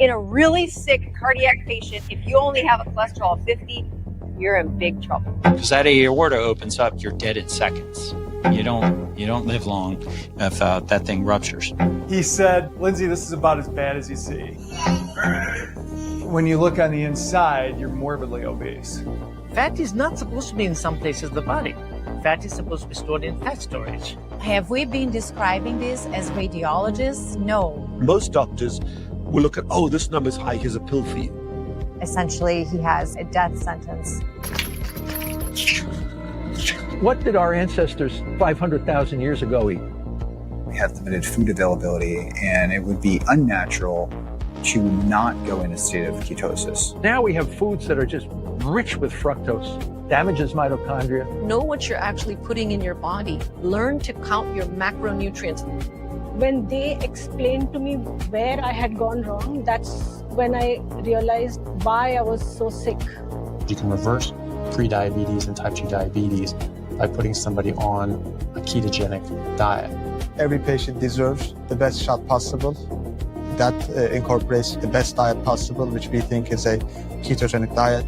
In a really sick cardiac patient, if you only have a cholesterol of 50, you're in big trouble. Because that aorta opens up, you're dead in seconds. You don't live long if that thing ruptures. He said, Lindsay, this is about as bad as you see. When you look on the inside, you're morbidly obese. Fat is not supposed to be in some places of the body. Fat is supposed to be stored in fat storage. Have we been describing this as radiologists? No. Most doctors will look at, oh, this number's high, here's a pill for you. Essentially, he has a death sentence. What did our ancestors 500,000 years ago eat? We have limited food availability, and it would be unnatural to not go in a state of ketosis. Now we have foods that are just rich with fructose, damages mitochondria. Know what you're actually putting in your body. Learn to count your macronutrients. When they explained to me where I had gone wrong, that's when I realized why I was so sick. You can reverse prediabetes and type 2 diabetes by putting somebody on a ketogenic diet. Every patient deserves the best shot possible. That incorporates the best diet possible, which we think is a ketogenic diet.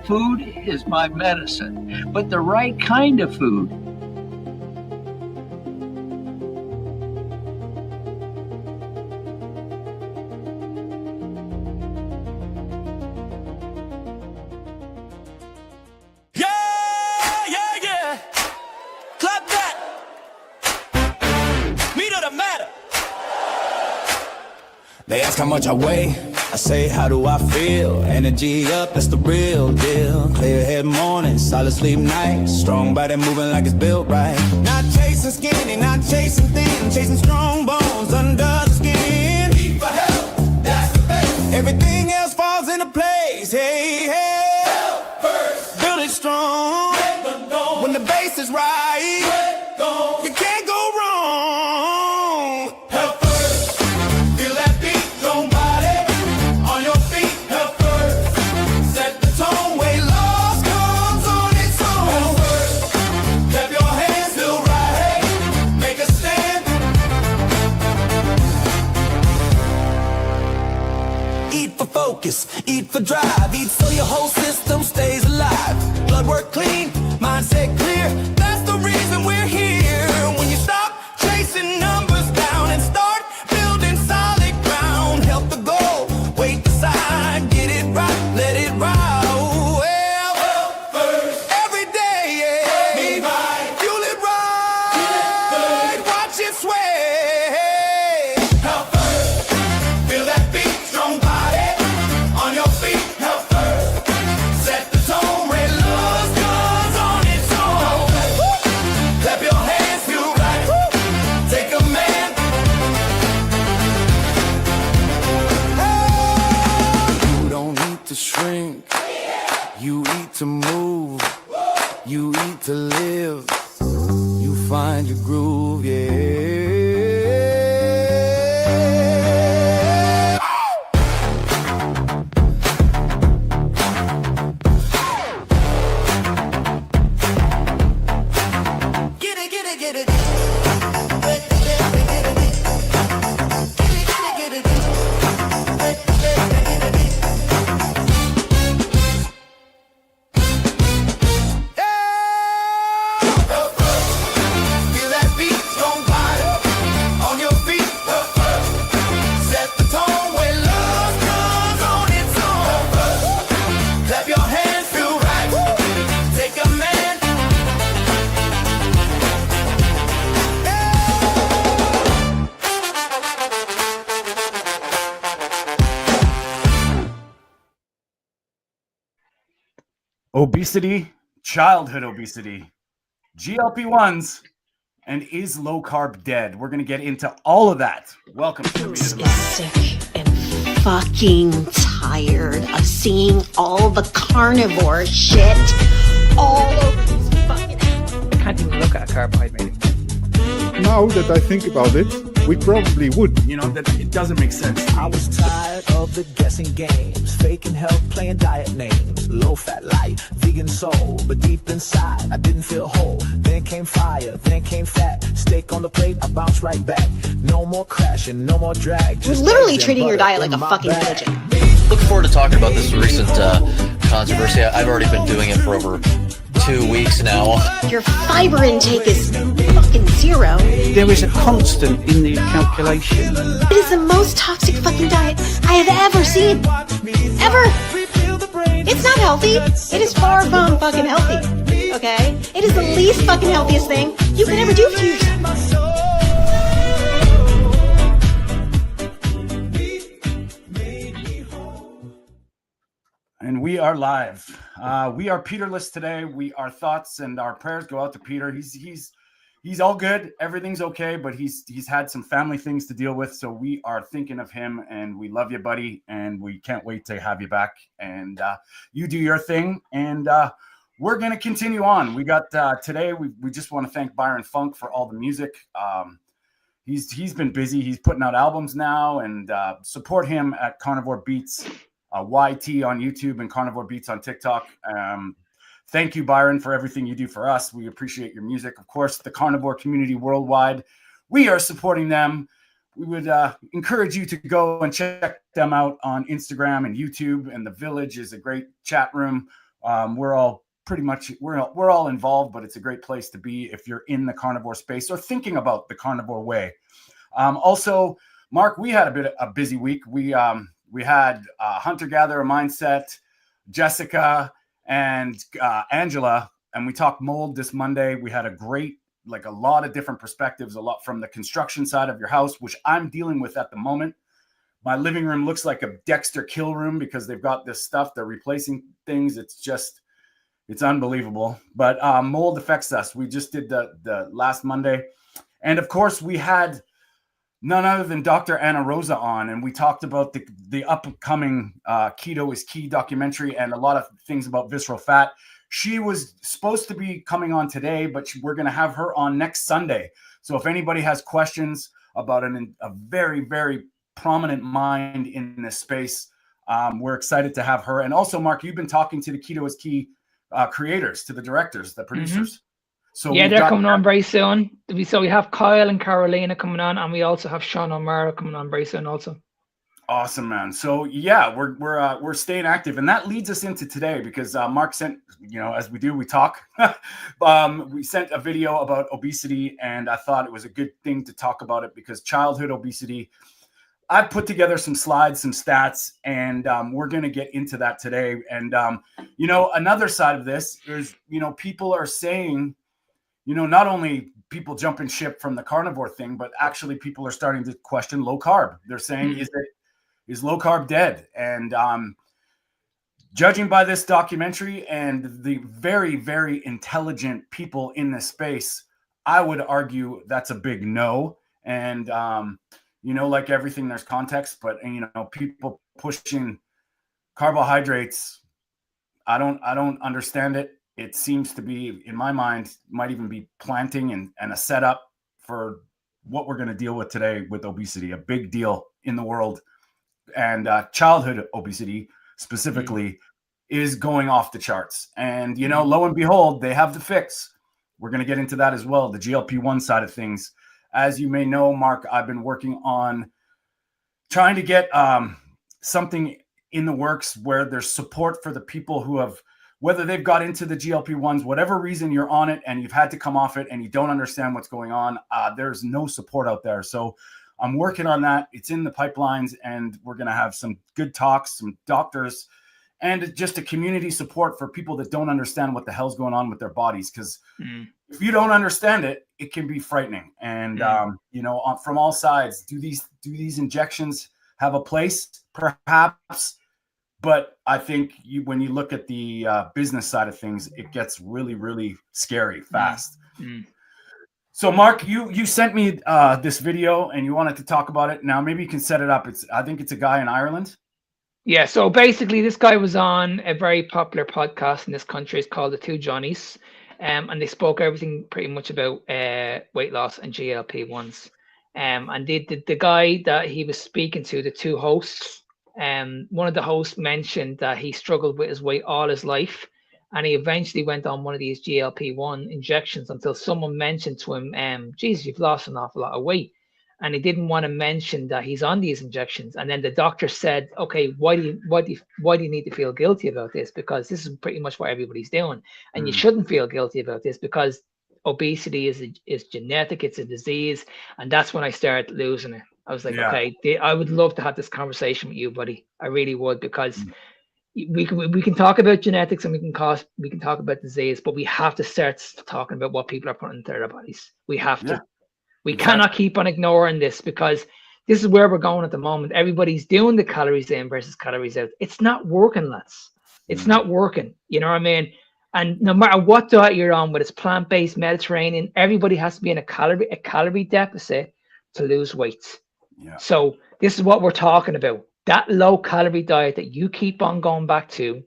Food is my medicine, but the right kind of food. Yeah. Clap that. Meat of the matter. They ask how much I weigh. I say, how do I feel? Energy up, that's the real deal. Clear head morning, solid sleep night. Strong body moving like it's built right. Not chasing skinny, not chasing thin. Chasing strong bones under the skin. Eat for health, that's the best. Everything else falls into place. Hey, hey. Health first. Build it strong. When the base is right, you can't go wrong. Health first. Feel that beat, don't body. On your feet, health first. Set the tone, weight loss comes on its own. Health first. Clap your hands, feel right. Make a stand. Eat for focus, eat for drive. Eat so your whole system stays alive. Blood work clean, mindset clear. That's the reason we're here. When you stop chasing numbers down and start building solid ground. Help the goal, wait aside, get it right, let it ride. Well, health first. Every day, yeah. Be right. Fuel it right. Watch it sway. Health first. Feel that beat, strong body. On your feet, health first. Set the tone, red love comes on its own. Clap your hands, feel right. Take a man. You don't need to shrink. You eat to move. You eat to live. You find your groove, yeah. Get it, get it, get it. Feel that beat, don't bite. On your feet, set the tone when love comes on its own. Clap your hands, feel right. Take a man. Obesity, childhood obesity, GLP-1's, and is low carb dead? We're going to get into all of that. Welcome to the Meat of the Matter. Sick and fucking tired of seeing all the carnivore shit all over this fucking. I can't even look at a carbohydrate. Now that I think about it, we probably would. You know, that it doesn't make sense. I was tired of the guessing games, faking health, playing diet names, low fat life, vegan soul, but deep inside I didn't feel whole. Then came fire, then came fat, steak on the plate, I bounced right back. No more crashing, no more drag. You're literally treating your diet like a fucking religion. Looking forward to talking about this recent controversy. I've already been doing it for over 2 weeks now. Your fiber intake is fucking zero. There is a constant in the calculation. It is the most toxic fucking diet I have ever seen. Ever. It's not healthy. It is far from fucking healthy. Okay? It is the least fucking healthiest thing you can ever do for yourself. And we are live. We are Peterless today. Our thoughts and our prayers go out to Peter. He's all good. Everything's okay, but he's had some family things to deal with. So we are thinking of him, and we love you, buddy. And we can't wait to have you back. And you do your thing. And we're gonna continue on. We got today. We just want to thank Byron Funk for all the music. He's been busy. He's putting out albums now, and support him at Carnivore Beats. YT on YouTube and Carnivore Beats on TikTok. Thank you, Byron, for everything you do for us. We appreciate your music. Of course, the carnivore community worldwide, we are supporting them. We would encourage you to go and check them out on Instagram and YouTube. And the Village is a great chat room. We're all involved, but it's a great place to be if you're in the carnivore space or thinking about the carnivore way. Also, Mark, we had a busy week. We had Hunter-Gatherer Mindset, Jessica, and Angela, and we talked mold this Monday. We had a lot of different perspectives, a lot from the construction side of your house, which I'm dealing with at the moment. My living room looks like a Dexter kill room because they've got this stuff. They're replacing things. It's unbelievable. But mold affects us. We just did the last Monday. And of course, we had none other than Dr. Anna Rosa on, and we talked about the upcoming Keto is Key documentary and a lot of things about visceral fat. She was supposed to be coming on today, but we're going to have her on next Sunday. So if anybody has questions about a very, very prominent mind in this space, we're excited to have her. And also, Mark, you've been talking to the Keto is Key creators, to the directors, the producers. Mm-hmm. So yeah, they're coming on very soon. So we have Kyle and Carolina coming on, and we also have Sean O'Mara coming on very soon also. Awesome, man. So yeah, we're staying active, and that leads us into today because Mark sent, as we do, we talk. We sent a video about obesity, and I thought it was a good thing to talk about it because childhood obesity. I've put together some slides, some stats, and we're going to get into that today. And another side of this is, people are saying, not only people jumping ship from the carnivore thing, but actually people are starting to question low carb. They're saying, is low carb dead? And judging by this documentary and the very, very intelligent people in this space, I would argue that's a big no. And, like everything, there's context, but, people pushing carbohydrates, I don't understand it. It seems to be, in my mind, might even be planting and a setup for what we're going to deal with today with obesity, a big deal in the world. And childhood obesity specifically is going off the charts. And, lo and behold, they have the fix. We're going to get into that as well, the GLP-1 side of things. As you may know, Mark, I've been working on trying to get something in the works where there's support for the people who have, whether they've got into the GLP-1s, whatever reason you're on it and you've had to come off it and you don't understand what's going on, there's no support out there. So I'm working on that. It's in the pipelines, and we're going to have some good talks, some doctors, and just a community support for people that don't understand what the hell's going on with their bodies. Because if you don't understand it, it can be frightening. And, from all sides, do these injections have a place? Perhaps. But I think when you look at the business side of things, it gets really, really scary fast. So, Mark, you sent me this video and you wanted to talk about it. Now, maybe you can set it up. I think it's a guy in Ireland. Yeah, so basically this guy was on a very popular podcast in this country. It's called The Two Johnnies. and they spoke everything pretty much about weight loss and GLP-1s. And the guy that he was speaking to, the two hosts, one of the hosts mentioned that he struggled with his weight all his life, and he eventually went on one of these GLP-1 injections until someone mentioned to him, "Jesus, you've lost an awful lot of weight." And he didn't want to mention that he's on these injections. And then the doctor said, "Okay, why do you need to feel guilty about this? Because this is pretty much what everybody's doing, and you shouldn't feel guilty about this because obesity is genetic, it's a disease." And that's when I started losing it. I was like, okay, I would love to have this conversation with you, buddy. I really would, because we can talk about genetics and we can talk about disease, but we have to start talking about what people are putting into their bodies. We have to. We cannot keep on ignoring this, because this is where we're going at the moment. Everybody's doing the calories in versus calories out. It's not working, lads. It's not working. You know what I mean? And no matter what diet you're on, whether it's plant-based, Mediterranean, everybody has to be in a calorie deficit to lose weight. Yeah. So this is what we're talking about. That low-calorie diet that you keep on going back to,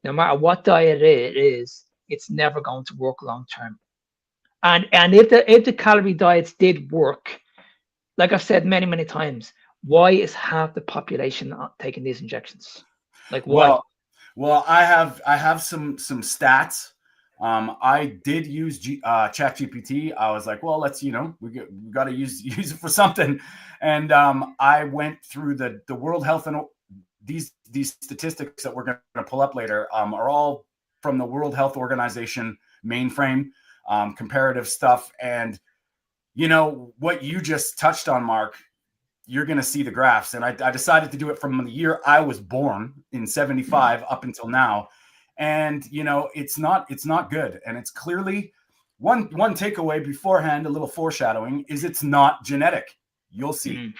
no matter what diet it is, it's never going to work long-term. And if the calorie diets did work, like I've said many times, why is half the population not taking these injections? Like, why? Well, I have some stats. I did use ChatGPT. I was like, well, let's, we got to use it for something. And I went through the World Health, and these statistics that we're going to pull up later are all from the World Health Organization mainframe. Comparative stuff. And what you just touched on, Mark, you're going to see the graphs. And I decided to do it from the year I was born in 75 up until now. And it's not good. And it's clearly one takeaway beforehand, a little foreshadowing, is it's not genetic. You'll see.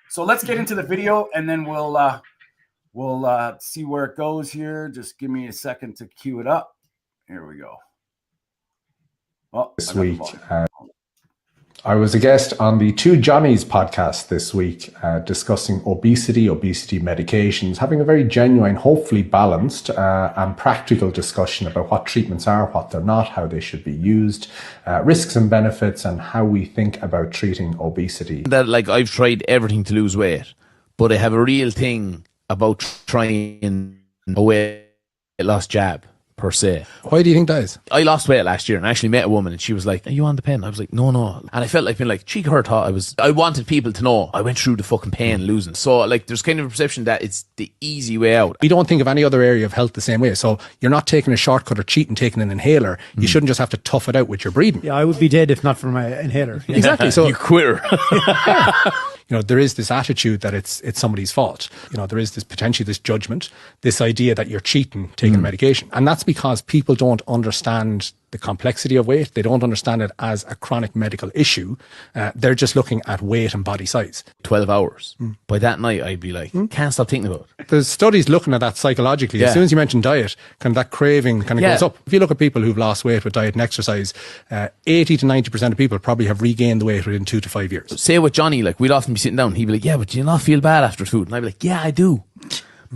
So let's get into the video, and then we'll see where it goes here. Just give me a second to cue it up. Here we go. This week, I was a guest on the Two Johnnies podcast this week, discussing obesity medications, having a very genuine, hopefully balanced and practical discussion about what treatments are, what they're not, how they should be used, risks and benefits, and how we think about treating obesity. That, like, I've tried everything to lose weight, but I have a real thing about trying a weight loss jab. Per se. Why do you think that is? I lost weight last year and I actually met a woman and she was like, "Are you on the pen?" I was like, no. And I felt like being like, she her thought I wanted people to know I went through the fucking pain losing. So like there's kind of a perception that it's the easy way out. We don't think of any other area of health the same way. So you're not taking a shortcut or cheating, taking an inhaler. You shouldn't just have to tough it out with your breathing. Yeah, I would be dead if not for my inhaler. Yeah. Exactly. So you quitter. There is this attitude that it's somebody's fault. There is potentially this judgment, this idea that you're cheating, taking medication. And that's because people don't understand the complexity of weight. They don't understand it as a chronic medical issue. They're just looking at weight and body size. 12 hours. By that night, I'd be like, can't stop thinking about it. There's studies looking at that psychologically. Yeah. As soon as you mention diet, kind of that craving kind of goes up. If you look at people who've lost weight with diet and exercise, 80 to 90% of people probably have regained the weight within 2 to 5 years. Say with Johnny, like, we'd often be sitting down, he'd be like, "Yeah, but do you not feel bad after food?" And I'd be like, "Yeah, I do."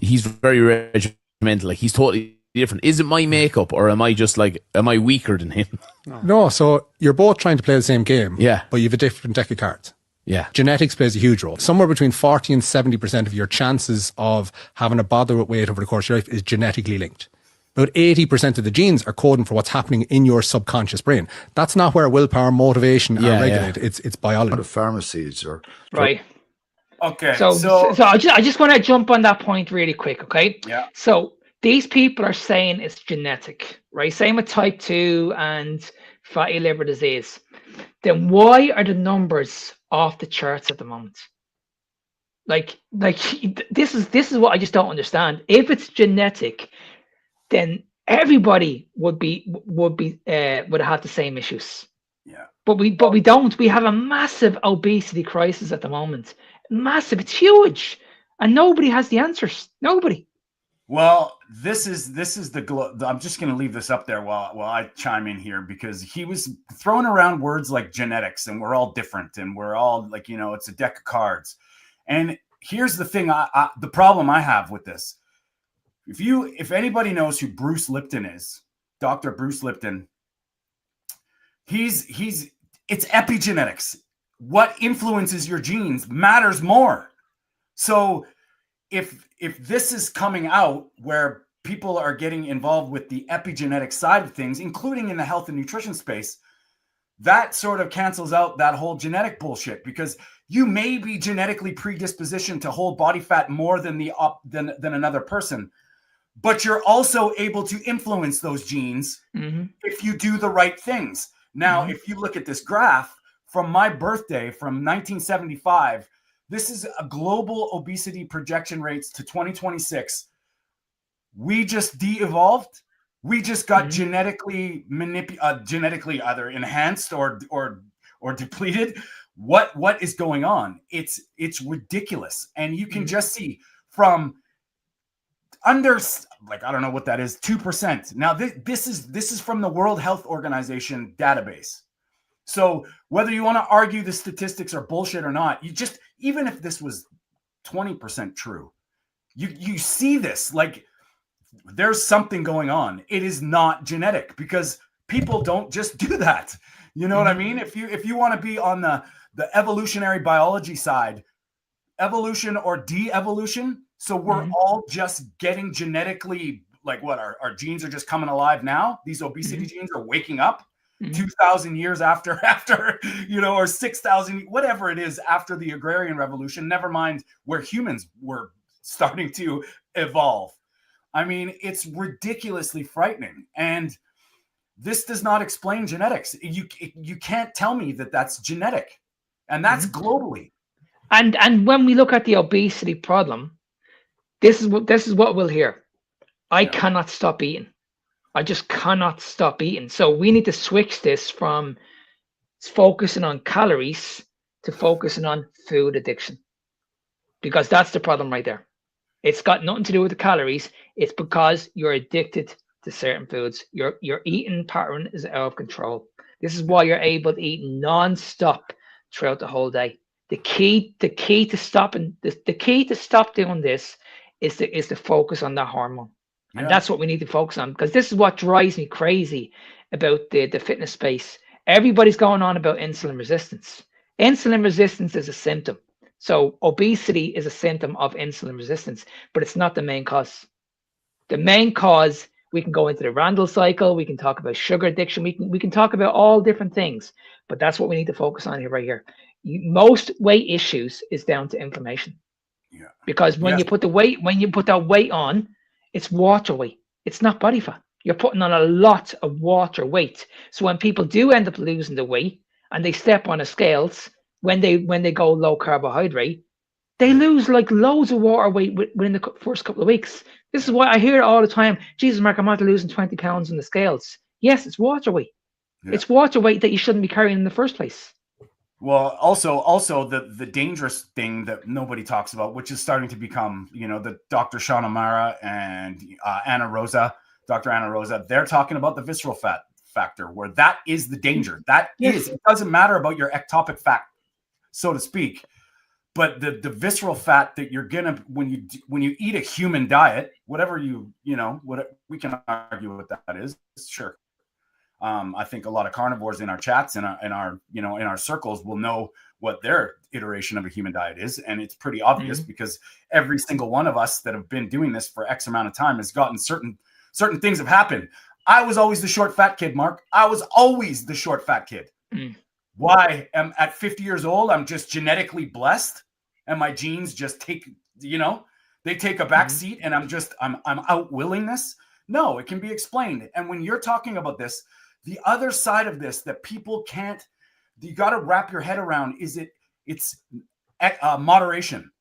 He's very regimental. Like, he's totally different. Is it my makeup, or am I weaker than him? No, so you're both trying to play the same game, but you have a different deck of cards. Yeah. Genetics plays a huge role. Somewhere between 40 and 70% of your chances of having a bother with weight over the course of your life is genetically linked. About 80% of the genes are coding for what's happening in your subconscious brain. That's not where willpower, motivation are regulated. It's biology. The pharmacies are right. Okay. So I just want to jump on that point really quick. Okay. Yeah. So these people are saying it's genetic, right? Same with type 2 and fatty liver disease. Then why are the numbers off the charts at the moment? Like this is what I just don't understand. If it's genetic, then everybody would have the same issues. Yeah. But we don't. We have a massive obesity crisis at the moment. Massive. It's huge, and nobody has the answers. Nobody. Well, this is I'm just going to leave this up there while I chime in here, because he was throwing around words like genetics and we're all different and we're all like, it's a deck of cards. And here's the thing, the problem I have with this. If anybody knows who Bruce Lipton is, Dr. Bruce Lipton, It's epigenetics. What influences your genes matters more. So if this is coming out where people are getting involved with the epigenetic side of things, including in the health and nutrition space, that sort of cancels out that whole genetic bullshit, because you may be genetically predispositioned to hold body fat more than than another person, but you're also able to influence those genes if you do the right things. Now, if you look at this graph from my birthday from 1975, this is a global obesity projection rates to 2026. We just de-evolved. We just got genetically either enhanced or depleted. What is going on? It's ridiculous. And you can just see from under, like, I don't know what that is, 2%. Now this is from the World Health Organization database. So whether you want to argue the statistics are bullshit or not, you just, even if this was 20% true, you see this, like, there's something going on. It is not genetic, because people don't just do that. You know what I mean? If you want to be on the evolutionary biology side, evolution or de-evolution, so we're all just getting genetically, like, what, our genes are just coming alive now. These obesity genes are waking up 2,000 years after, or 6,000, whatever it is, after the agrarian revolution, never mind where humans were starting to evolve. I mean, it's ridiculously frightening. And this does not explain genetics. You can't tell me that that's genetic. And that's globally. And when we look at the obesity problem, this is what we'll hear. I cannot stop eating. I just cannot stop eating. So we need to switch this from focusing on calories to focusing on food addiction, because that's the problem right there. It's got nothing to do with the calories. It's because you're addicted to certain foods. Your eating pattern is out of control. This is why you're able to eat non-stop throughout the whole day. The key to stopping this, the key to stop doing this is to focus on that hormone. And that's what we need to focus on, because this is what drives me crazy about the fitness space. Everybody's going on about insulin resistance. Insulin resistance is a symptom. So obesity is a symptom of insulin resistance, but it's not the main cause. The main cause, we can go into the Randall cycle, we can talk about sugar addiction, we can talk about all different things, but that's what we need to focus on here, right here. Most weight issues is down to inflammation. Yeah. Because when you put that weight on, it's water weight. It's not body fat. You're putting on a lot of water weight. So when people do end up losing the weight and they step on the scales, when they go low carbohydrate, they lose like loads of water weight within the first couple of weeks. This is why I hear it all the time. Jesus, Mark, I'm after losing 20 pounds in the scales. Yes, it's water weight. Yeah. It's water weight that you shouldn't be carrying in the first place. Well, also the dangerous thing that nobody talks about, which is starting to become, the Dr. Sean O'Mara and Dr. Anna Rosa, they're talking about the visceral fat factor, where that is the danger. That is, it doesn't matter about your ectopic fat, so to speak, but the visceral fat that you're gonna, when you eat a human diet, whatever what we can argue what that is, sure. I think a lot of carnivores in our chats and in our circles will know what their iteration of a human diet is, and it's pretty obvious because every single one of us that have been doing this for X amount of time has gotten certain things have happened. I was always the short fat kid, Mark. I was always the short fat kid. Why? At 50 years old, I'm just genetically blessed, and my genes just take they take a back seat, and I'm outwilling this. No, it can be explained. And when you're talking about this, the other side of this that people can't, you got to wrap your head around is it's moderation.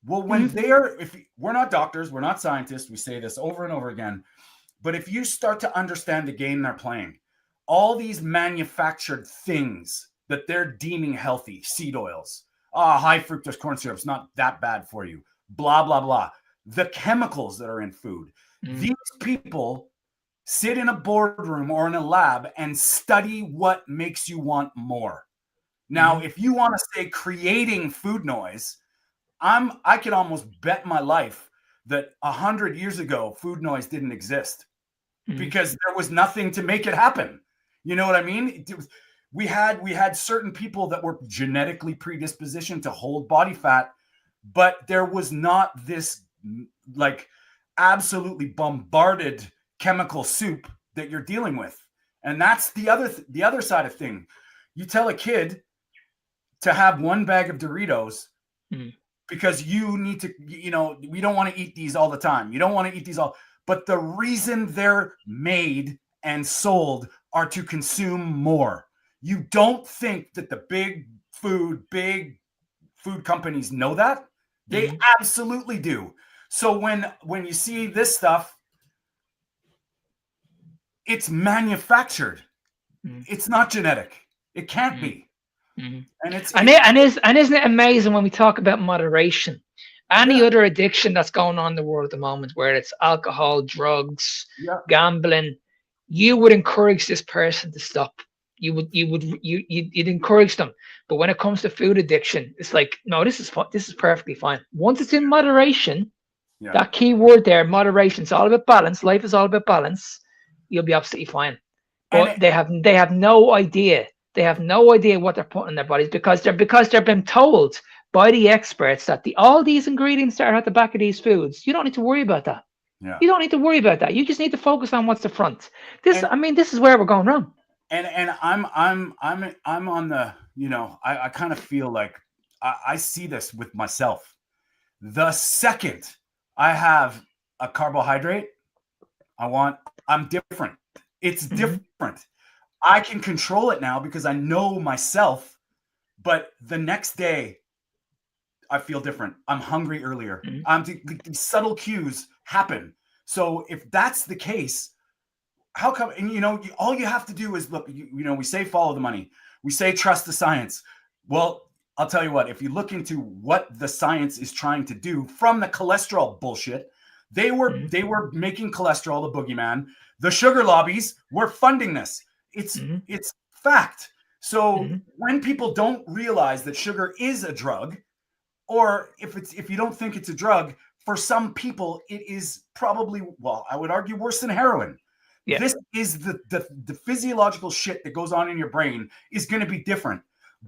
Well, when if we're not doctors, we're not scientists, we say this over and over again, but if you start to understand the game they're playing, all these manufactured things that they're deeming healthy, seed oils, high fructose corn syrup is not that bad for you, blah, blah, blah. The chemicals that are in food, these people sit in a boardroom or in a lab and study what makes you want more. Now, if you want to say creating food noise, I could almost bet my life that 100 years ago, food noise didn't exist because there was nothing to make it happen. You know what I mean? We had certain people that were genetically predispositioned to hold body fat, but there was not this like absolutely bombarded chemical soup that you're dealing with. And that's the other side of thing. You tell a kid to have one bag of Doritos because you need to, we don't want to eat these all the time. You don't want to eat these all, but the reason they're made and sold are to consume more. You don't think that the big food companies know that? They absolutely do. So when you see this stuff, it's manufactured. It's not genetic. It can't be. And isn't it amazing when we talk about moderation? Any other addiction that's going on in the world at the moment, where it's alcohol, drugs, gambling, you would encourage this person to stop. You'd encourage them. But when it comes to food addiction, it's like, no, this is perfectly fine. Once it's in moderation, that key word there, moderation, it's all about balance. Life is all about balance. You'll be absolutely fine. But they have no idea. They have no idea what they're putting in their bodies because they've been told by the experts that all these ingredients that are at the back of these foods, you don't need to worry about that. Yeah. You don't need to worry about that. You just need to focus on what's the front. This is where we're going wrong. And I'm on the, I kind of feel like I see this with myself. The second I have a carbohydrate, I'm different. It's different. I can control it now because I know myself, but the next day I feel different. I'm hungry earlier. These subtle cues happen. So if that's the case, how come, and all you have to do is look, we say follow the money. We say trust the science. Well, I'll tell you what, if you look into what the science is trying to do from the cholesterol bullshit, they were making cholesterol the boogeyman. The sugar lobbies were funding this. It's fact. So when people don't realize that sugar is a drug, or if you don't think it's a drug, for some people it is probably, well, I would argue worse than heroin. Yeah. This is the physiological shit that goes on in your brain is going to be different.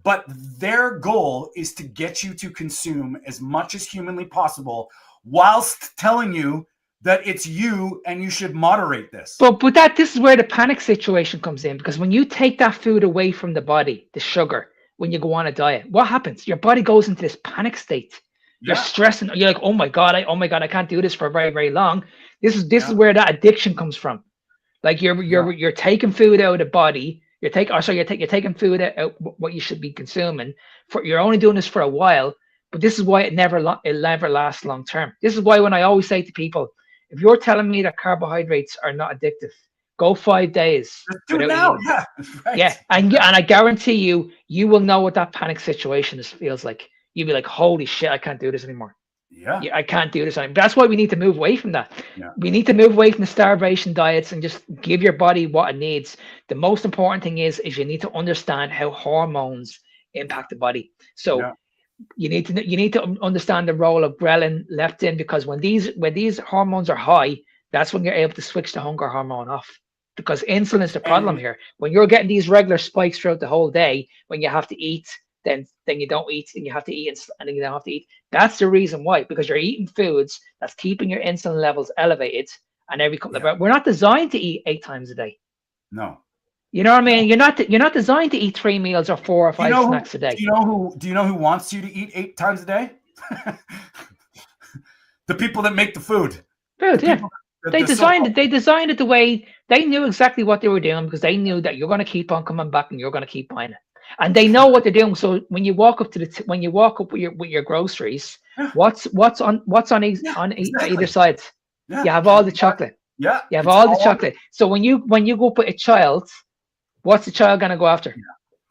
But their goal is to get you to consume as much as humanly possible whilst telling you that it's you and you should moderate this. But this is where the panic situation comes in, because when you take that food away from the body, the sugar, when you go on a diet, what happens? Your body goes into this panic state. You're stressing. You're like, oh my god, I can't do this for very, very long. This is where that addiction comes from. Like you're taking food out of the body. You're taking food out what you should be consuming. You're only doing this for a while, but this is why it never lasts long term. This is why when I always say to people, if you're telling me that carbohydrates are not addictive, go 5 days. Do it now. Yeah. Right. Yeah. And I guarantee you will know what that panic situation feels like. You'll be like, holy shit, I can't do this anymore. Yeah. I can't do this anymore. That's why we need to move away from that. Yeah. We need to move away from the starvation diets and just give your body what it needs. The most important thing is you need to understand how hormones impact the body. So you need to understand the role of ghrelin, leptin, because when these hormones are high, that's when you're able to switch the hunger hormone off. Because insulin is the problem here. When you're getting these regular spikes throughout the whole day, when you have to eat, then you don't eat, and you have to eat, and then you don't have to eat. That's the reason why, because you're eating foods that's keeping your insulin levels elevated. And every couple of hours, we're not designed to eat 8 times a day. No. You know what I mean? You're not designed to eat 3 meals or 4 or 5 snacks a day. Do you know who wants you to eat 8 times a day? The people that make the food. They designed it the way they knew exactly what they were doing, because they knew that you're going to keep on coming back and you're going to keep buying it, and they know what they're doing. So when you walk up with your groceries, what's on either side? Yeah. You have all the chocolate. Yeah, you have all the chocolate. So when you go put a child, what's the child going to go after?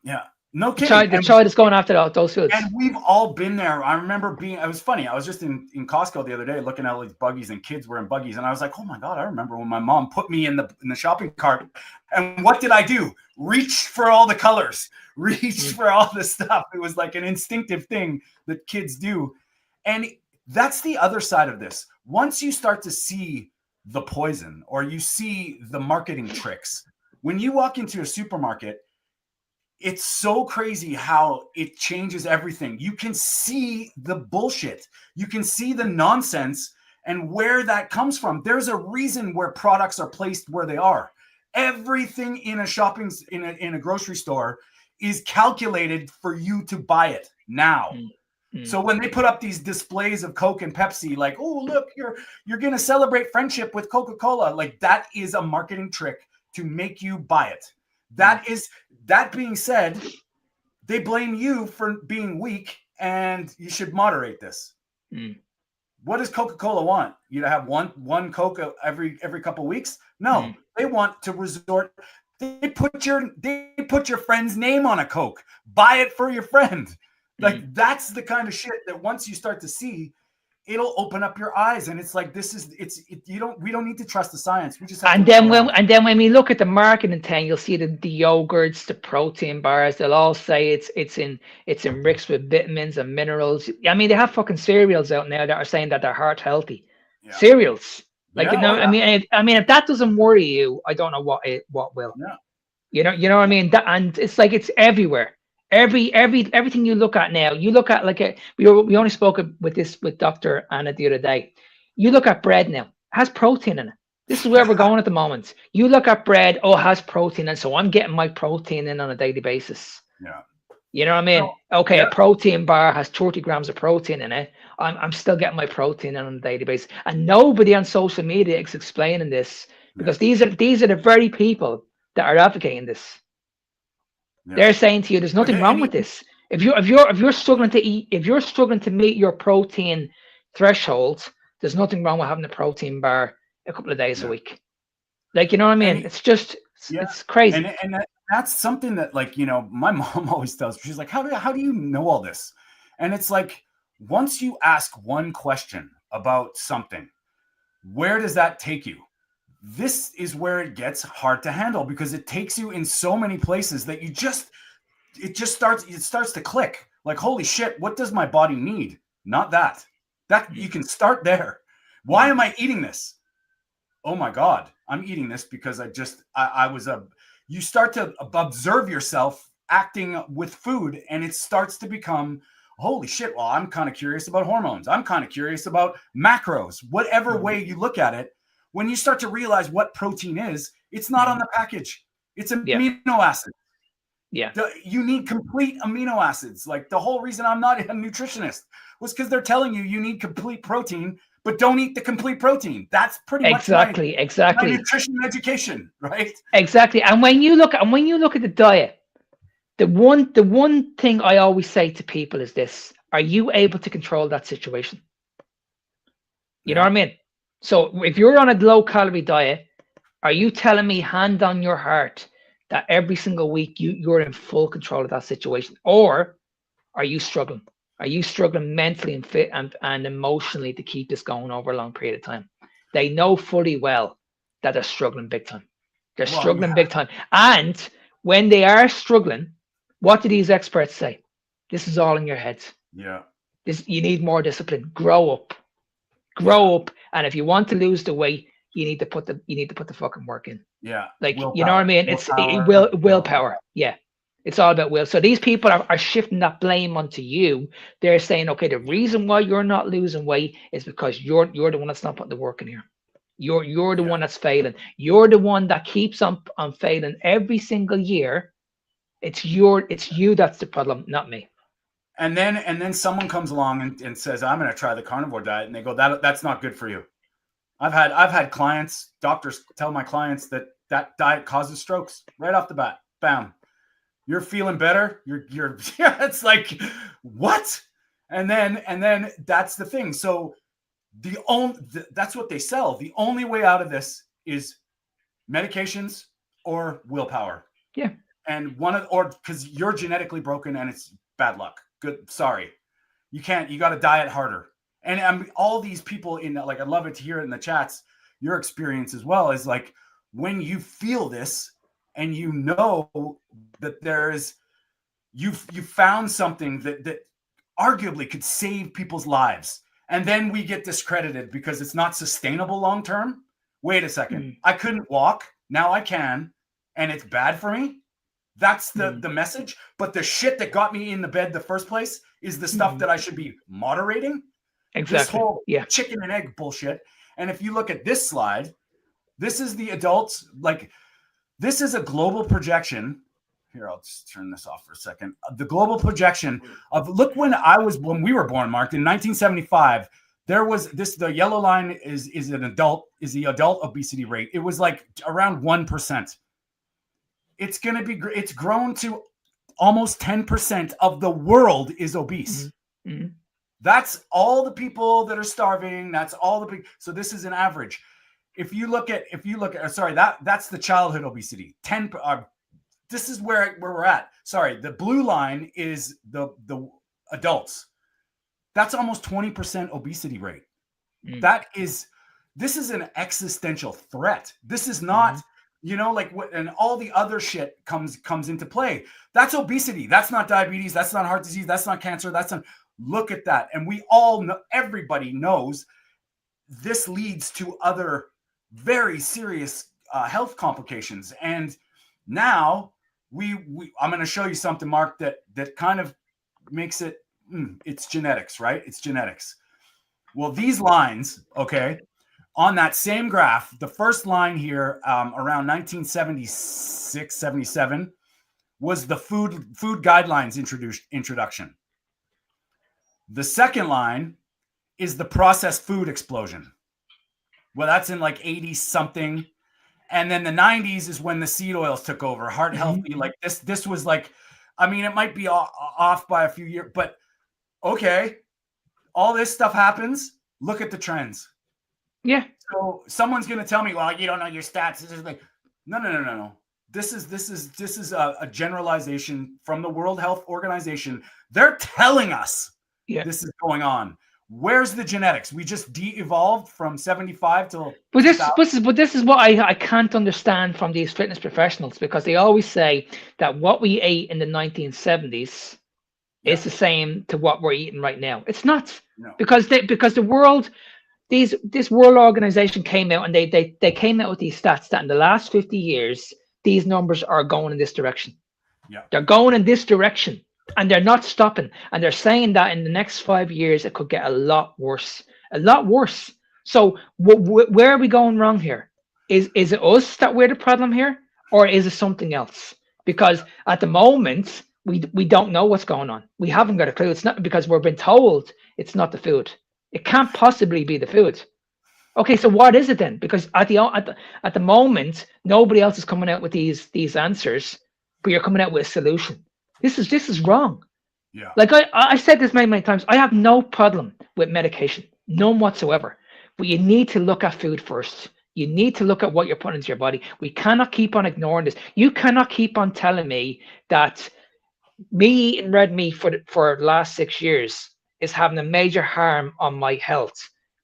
Yeah. No kidding. The child is going after those foods. And we've all been there. I remember it was funny. I was just in Costco the other day looking at all these buggies, and kids were in buggies. And I was like, oh my God, I remember when my mom put me in the shopping cart. And what did I do? Reach for all the colors, reach for all the stuff. It was like an instinctive thing that kids do. And that's the other side of this. Once you start to see the poison, or you see the marketing tricks, when you walk into a supermarket, it's so crazy how it changes everything. You can see the bullshit. You can see the nonsense and where that comes from. There's a reason where products are placed where they are. Everything in a grocery store is calculated for you to buy it now. So when they put up these displays of Coke and Pepsi, like, oh, look, you're going to celebrate friendship with Coca-Cola. Like, that is a marketing trick to make you buy it. That being said, they blame you for being weak, and you should moderate this. What does Coca-Cola want? You to have one Coke every couple of weeks? No, they want to resort. They put your friend's name on a Coke. Buy it for your friend. Like, that's the kind of shit that once you start to see, it'll open up your eyes. And it's like, we don't need to trust the science. We just have And then when we look at the marketing thing, you'll see the yogurts, the protein bars, they'll all say it's enriched with vitamins and minerals. I mean, they have fucking cereals out now that are saying that they're heart healthy. Yeah. Cereals. Like, I mean, if that doesn't worry you, I don't know what will. Yeah. You know what I mean? And it's like, it's everywhere. Everything you look at now, you look at we only spoke with Dr. Anna the other day. You look at bread now, it has protein in it. This is where we're going at the moment. You look at bread, it has protein, and so I'm getting my protein in on a daily basis. Yeah. You know what I mean? Okay, a protein bar has 30 grams of protein in it. I'm still getting my protein in on a daily basis. And nobody on social media is explaining this, because these are the very people that are advocating this. Yeah. They're saying to you, there's nothing wrong with this. If you're struggling to eat, if you're struggling to meet your protein thresholds, there's nothing wrong with having a protein bar a couple of days a week. Like, you know what I mean? It's just, it's crazy. And that's something that, like, you know, my mom always tells me. She's like, how do you know all this? And it's like, once you ask one question about something, where does that take you? This is where it gets hard to handle, because it takes you in so many places that it starts to click. Like, holy shit, what does my body need? Not that. That you can start there. Why am I eating this? Oh my God, I'm eating this because you start to observe yourself acting with food, and it starts to become, holy shit, well, I'm kind of curious about hormones. I'm kind of curious about macros, whatever way you look at it. When you start to realize what protein is, it's not on the package. It's amino acids. Yeah. You need complete amino acids. Like, the whole reason I'm not a nutritionist was because they're telling you need complete protein, but don't eat the complete protein. That's pretty much my nutrition education, right? Exactly. And when you look at the diet, the one thing I always say to people is this: are you able to control that situation? You know what I mean? So if you're on a low calorie diet, are you telling me, hand on your heart, that every single week you're in full control of that situation? Or are you struggling? Are you struggling mentally and fit and emotionally to keep this going over a long period of time? They know fully well that they're struggling big time. They're struggling big time. And when they are struggling, what do these experts say? This is all in your head. Yeah. You need more discipline. Grow up. Grow up. And if you want to lose the weight, you need to put the fucking work in. Yeah. Like, willpower. You know what I mean? It's willpower. Yeah. It's all about will. So these people are shifting that blame onto you. They're saying, okay, the reason why you're not losing weight is because you're the one that's not putting the work in here. You're the one that's failing. You're the one that keeps on failing every single year. It's you that's the problem, not me. And then someone comes along and says, I'm going to try the carnivore diet, and they go, that's not good for you. I've had clients, doctors tell my clients that diet causes strokes right off the bat. Bam. You're feeling better. You're it's like, what? And then that's the thing. So that's what they sell. The only way out of this is medications or willpower. Yeah. And because you're genetically broken and it's bad luck. Good. Sorry. You got to diet harder. And all these people I'd love it to hear it in the chats. Your experience as well is like, when you feel this and you know that you found something that arguably could save people's lives. And then we get discredited because it's not sustainable long-term. Wait a second. I couldn't walk. Now I can. And it's bad for me. That's the message. But the shit that got me in the bed the first place is the stuff that I should be moderating. Exactly. This whole chicken and egg bullshit. And if you look at this slide, this is the adults. Like, this is a global projection. Here, I'll just turn this off for a second. The global projection of, look, when we were born, Mark, in 1975, there was this, the yellow line is the adult obesity rate. It was like around 1%. It's grown to almost 10% of the world is obese. Mm-hmm. That's all the people that are starving. That's all the so this is an average. If you look at that's the childhood obesity. This is where we're at. Sorry, the blue line is the adults. That's almost 20% obesity rate. This is an existential threat. This is not, like what, and all the other shit comes into play. That's obesity. That's not diabetes. That's not heart disease. That's not cancer. Look at that. And we all know, everybody knows this leads to other very serious health complications. And now I'm going to show you something, Mark, that kind of makes it, it's genetics, right? It's genetics. Well, these lines, okay, on that same graph, the first line here around 1976, 77 was the food guidelines introduction. The second line is the processed food explosion. Well, that's in like 80 something. And then the 90s is when the seed oils took over, heart healthy. Like this was like, I mean, it might be off by a few years, but okay. All this stuff happens. Look at the trends. Yeah. So someone's going to tell me, well, you don't know your stats. This is like, no. This is a generalization from the World Health Organization. They're telling us this is going on. Where's the genetics? We just de-evolved from 75 till. But this is what I can't understand from these fitness professionals, because they always say that what we ate in the 1970s is the same to what we're eating right now. It's not. No. Because the world, this world organization came out and they came out with these stats that in the last 50 years these numbers are going in this direction. Yeah. They're going in this direction. And they're not stopping. And they're saying that in the next 5 years, it could get a lot worse. A lot worse. So where are we going wrong here? Is it us that we're the problem here? Or is it something else? Because at the moment, we don't know what's going on. We haven't got a clue. It's not because we've been told it's not the food. It can't possibly be the food. Okay, so what is it then? Because at the moment, nobody else is coming out with these answers, but you're coming out with a solution. This is wrong. Yeah. Like I said this many times, I have no problem with medication, none whatsoever. But you need to look at food first. You need to look at what you're putting into your body. We cannot keep on ignoring this. You cannot keep on telling me that me eating red meat for the last 6 years is having a major harm on my health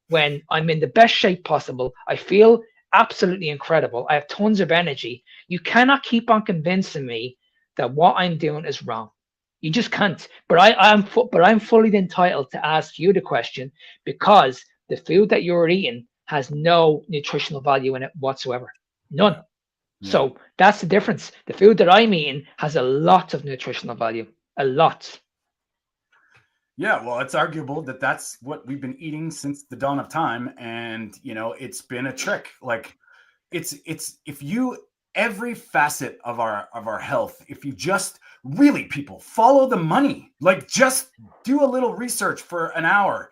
when I'm in the best shape possible. I feel absolutely incredible. I have tons of energy. You cannot keep on convincing me that what I'm doing is wrong. You just can't. But I'm fully entitled to ask you the question, because the food that you're eating has no nutritional value in it whatsoever. None. Yeah. So that's the difference. The food that I'm eating has a lot of nutritional value. A lot. Yeah, well, it's arguable that that's what we've been eating since the dawn of time. And, it's been a trick. Like every facet of our health, if you just really, people, follow the money, like just do a little research for an hour,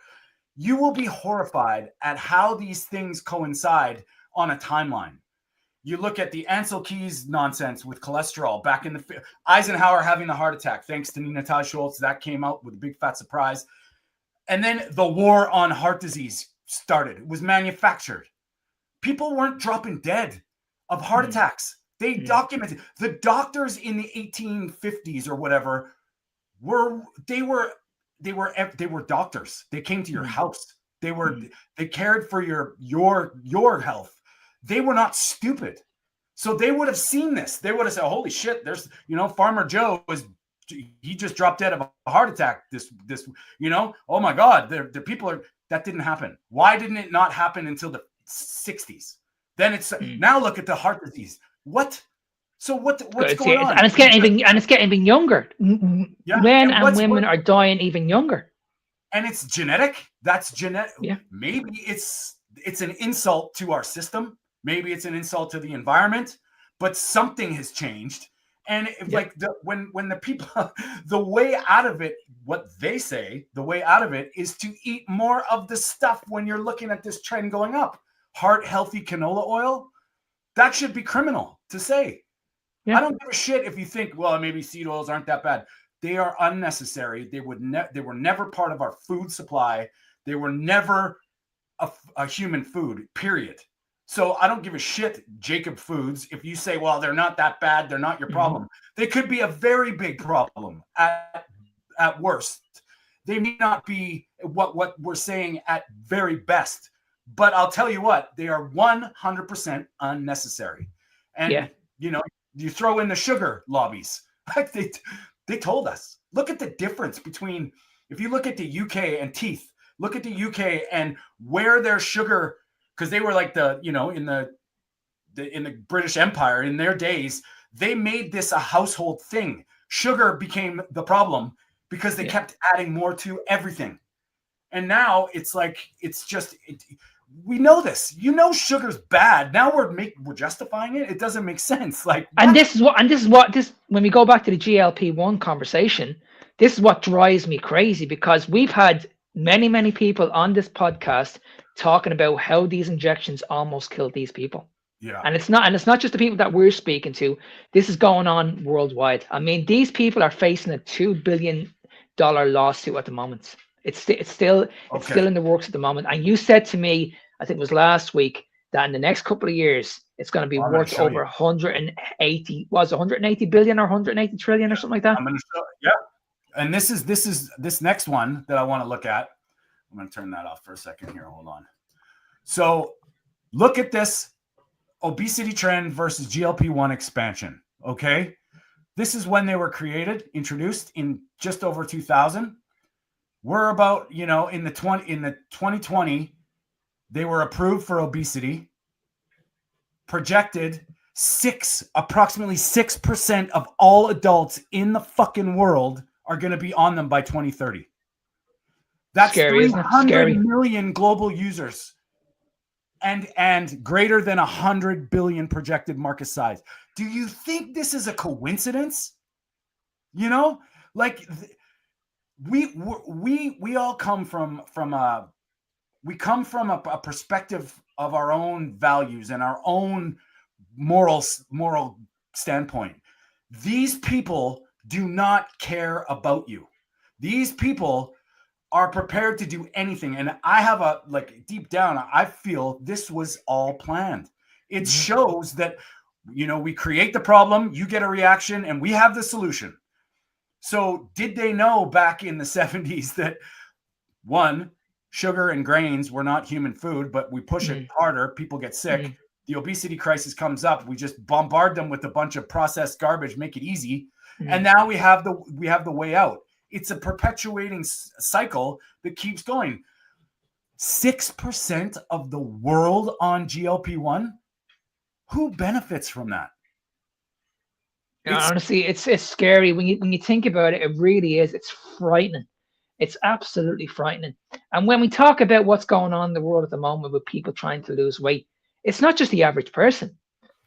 you will be horrified at how these things coincide on a timeline. You look at the Ansel Keys nonsense with cholesterol back in the Eisenhower having the heart attack, thanks to Nina Taj Schultz, that came out with a big fat surprise. And then the war on heart disease started. It was manufactured. People weren't dropping dead of heart attacks. They documented. The doctors in the 1850s or whatever were doctors. They came to your house. They cared for your health. They were not stupid. So they would have seen this. They would have said, holy shit, there's, Farmer Joe he just dropped dead of a heart attack. This, oh my God, the people that didn't happen. Why didn't it not happen until the 60s? Then it's now look at the heart disease. What? So what's going on? And it's getting even younger. Yeah. Men and women are dying even younger. And it's genetic. That's genetic. Yeah. Maybe it's an insult to our system. Maybe it's an insult to the environment. But something has changed. And like when the people, the way out of it, what they say, the way out of it is to eat more of the stuff when you're looking at this trend going up. Heart healthy canola oil, that should be criminal to say. Yeah. I don't give a shit if you think, well, maybe seed oils aren't that bad. They are unnecessary. They were never part of our food supply. They were never a human food, period. So I don't give a shit, Jacob Foods, if you say, well, they're not that bad, they're not your problem. They could be a very big problem at worst. They may not be what we're saying at very best. But I'll tell you what, they are 100% unnecessary. And, you throw in the sugar lobbies. Like they told us. Look at the difference between, if you look at the UK and teeth, look at the UK and where their sugar, because they were like in the British Empire in their days, they made this a household thing. Sugar became the problem because they kept adding more to everything. And now it's like, we know this. Sugar's bad. Now we're justifying it. It doesn't make sense. Like, what? And this is what when we go back to the GLP-1 conversation, this is what drives me crazy, because we've had many people on this podcast talking about how these injections almost killed these people. Yeah. And it's not just the people that we're speaking to. This is going on worldwide. I mean, these people are facing a $2 billion lawsuit at the moment. It's still in the works at the moment. And you said to me, I think it was last week, that in the next couple of years it's going to be worth over 180 billion or 180 trillion or something like that. I'm going to show. Yeah. And this next one that I want to look at. I'm going to turn that off for a second here. Hold on. So look at this obesity trend versus GLP-1 expansion. Okay. This is when they were introduced in just over 2000. We're about, in the 2020, they were approved for obesity. Projected approximately 6% of all adults in the fucking world are going to be on them by 2030. That's scary, 300 million global users and greater than 100 billion projected market size. Do you think this is a coincidence? Like we all come from a perspective of our own values and our own moral standpoint. These people do not care about you. These people are prepared to do anything. And I have deep down, I feel this was all planned. It shows that, we create the problem, you get a reaction, and we have the solution. So did they know back in the 70s that, one, sugar and grains were not human food, but we push it harder, people get sick. The obesity crisis comes up, we just bombard them with a bunch of processed garbage, make it easy. And now we have the way out. It's a perpetuating cycle that keeps going. 6% of the world on GLP-1? Who benefits from that? Honestly, it's scary when you think about it. It really is. It's frightening. It's absolutely frightening. And when we talk about what's going on in the world at the moment with people trying to lose weight, it's not just the average person.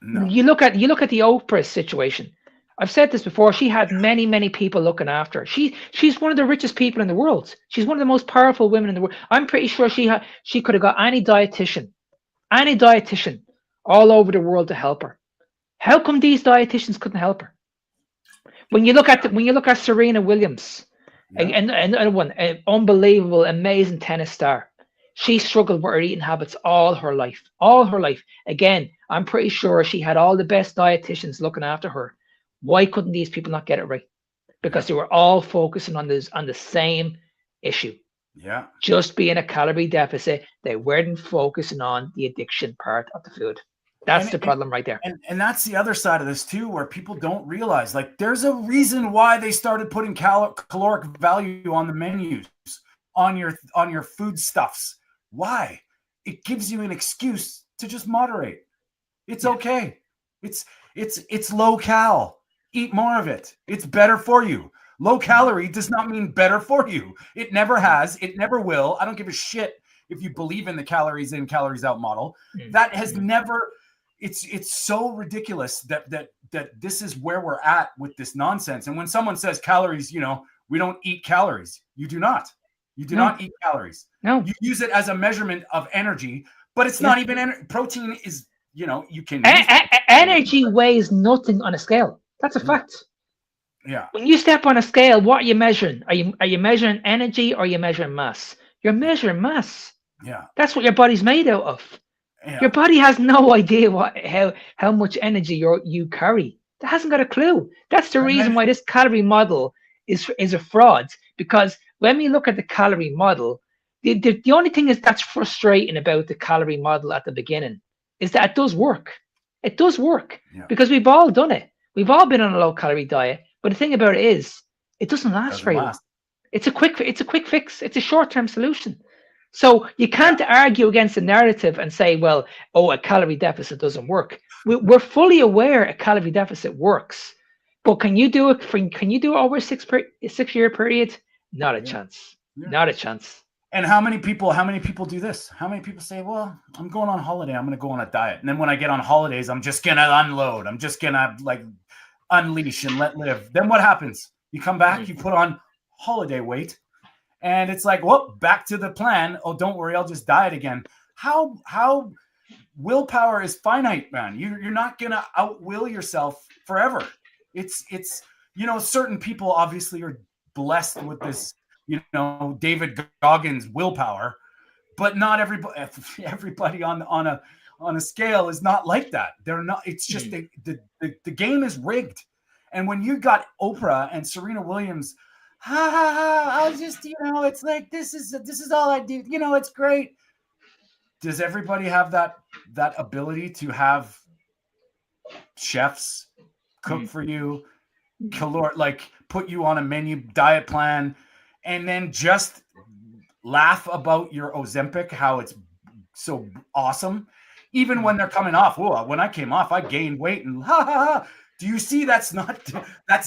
No. You look at the Oprah situation. I've said this before. She had many people looking after her. She's one of the richest people in the world. She's one of the most powerful women in the world. I'm pretty sure she could have got any dietitian all over the world to help her. How come these dietitians couldn't help her? When you look at Serena Williams, and another one, an unbelievable, amazing tennis star, she struggled with her eating habits all her life. Again, I'm pretty sure she had all the best dietitians looking after her. Why couldn't these people not get it right? Because they were all focusing on the same issue. Yeah. Just being a calorie deficit. They weren't focusing on the addiction part of the food. That's the problem right there. And that's the other side of this too, where people don't realize, like, there's a reason why they started putting caloric value on the menus, on your foodstuffs. Why? It gives you an excuse to just moderate. It's okay. It's low cal. Eat more of it. It's better for you. Low calorie does not mean better for you. It never has. It never will. I don't give a shit if you believe in the calories in, calories out model. That has never. It's so ridiculous that this is where we're at with this nonsense. And when someone says calories, you know, we don't eat calories. You do not. You do not eat calories. No. You use it as a measurement of energy, but it's not even protein is, you know, you can energy weighs nothing on a scale. That's a fact. Yeah. When you step on a scale, what are you measuring? Are you measuring energy or are you measuring mass? You're measuring mass. Yeah. That's what your body's made out of. Yeah. Your body has no idea how much energy you carry. It hasn't got a clue. That's the reason why this calorie model is a fraud. Because when we look at the calorie model, the only thing that's frustrating about the calorie model at the beginning is that it does work. It does work because we've all done it. We've all been on a low calorie diet. But the thing about it is, it doesn't last very long. It's a quick fix. It's a short-term solution. So you can't argue against the narrative and say, well, oh, a calorie deficit doesn't work. We're fully aware a calorie deficit works, but can you do it? Can you do it over a 6-year period? Not a chance. Not a chance. And how many people do this? How many people say, well, I'm going on holiday. I'm going to go on a diet. And then when I get on holidays, I'm just going to unload. I'm just going to like unleash and let live. Then what happens? You come back, you put on holiday weight, and it's like, well, back to the plan. Oh, don't worry, I'll just diet again. How willpower is finite, man. You're not going to outwill yourself forever. It's you know, certain people obviously are blessed with this, you know, David Goggins willpower, but not everybody on a scale is not like that. They're not. It's just the game is rigged. And when you got Oprah and Serena Williams, I'll just, you know, it's like this is all I do. You know, it's great. Does everybody have that ability to have chefs cook for you, like put you on a menu diet plan, and then just laugh about your Ozempic, how it's so awesome, even when they're coming off? Whoa, when I came off, I gained weight, and do you see that's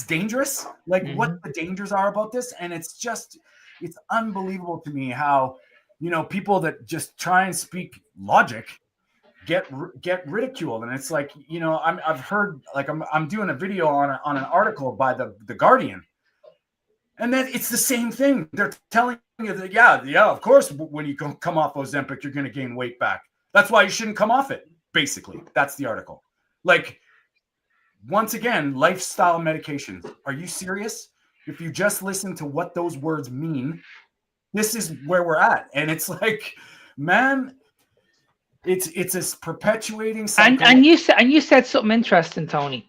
dangerous? Like what the dangers are about this? And it's unbelievable to me how, you know, people that just try and speak logic get ridiculed. And it's like, you know, I've heard, like, I'm doing a video on an article by the Guardian, and then it's the same thing. They're telling you that, yeah, of course, when you come off Ozempic, you're going to gain weight back. That's why you shouldn't come off it. Basically, that's the article. Like, once again, lifestyle medications. Are you serious? If you just listen to what those words mean, this is where we're at. And it's like, man, it's a perpetuating cycle. And you said something interesting, Tony.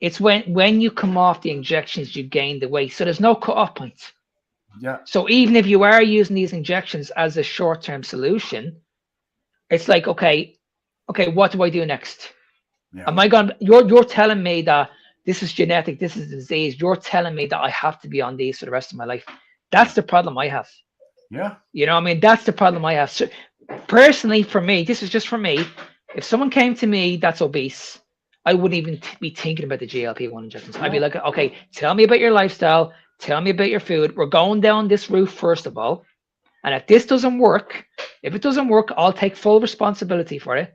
It's when you come off the injections, you gain the weight. So there's no cut-off point. Yeah. So even if you are using these injections as a short-term solution, it's like, okay, what do I do next? Yeah. Am I going? You're telling me that this is genetic, this is disease. You're telling me that I have to be on these for the rest of my life. That's the problem I have. Yeah. You know what I mean? That's the problem I have. So personally, for me, this is just for me. If someone came to me that's obese, I wouldn't even be thinking about the GLP-1 injections. I'd be like, okay, tell me about your lifestyle. Tell me about your food. We're going down this route first of all. And if this doesn't work, I'll take full responsibility for it.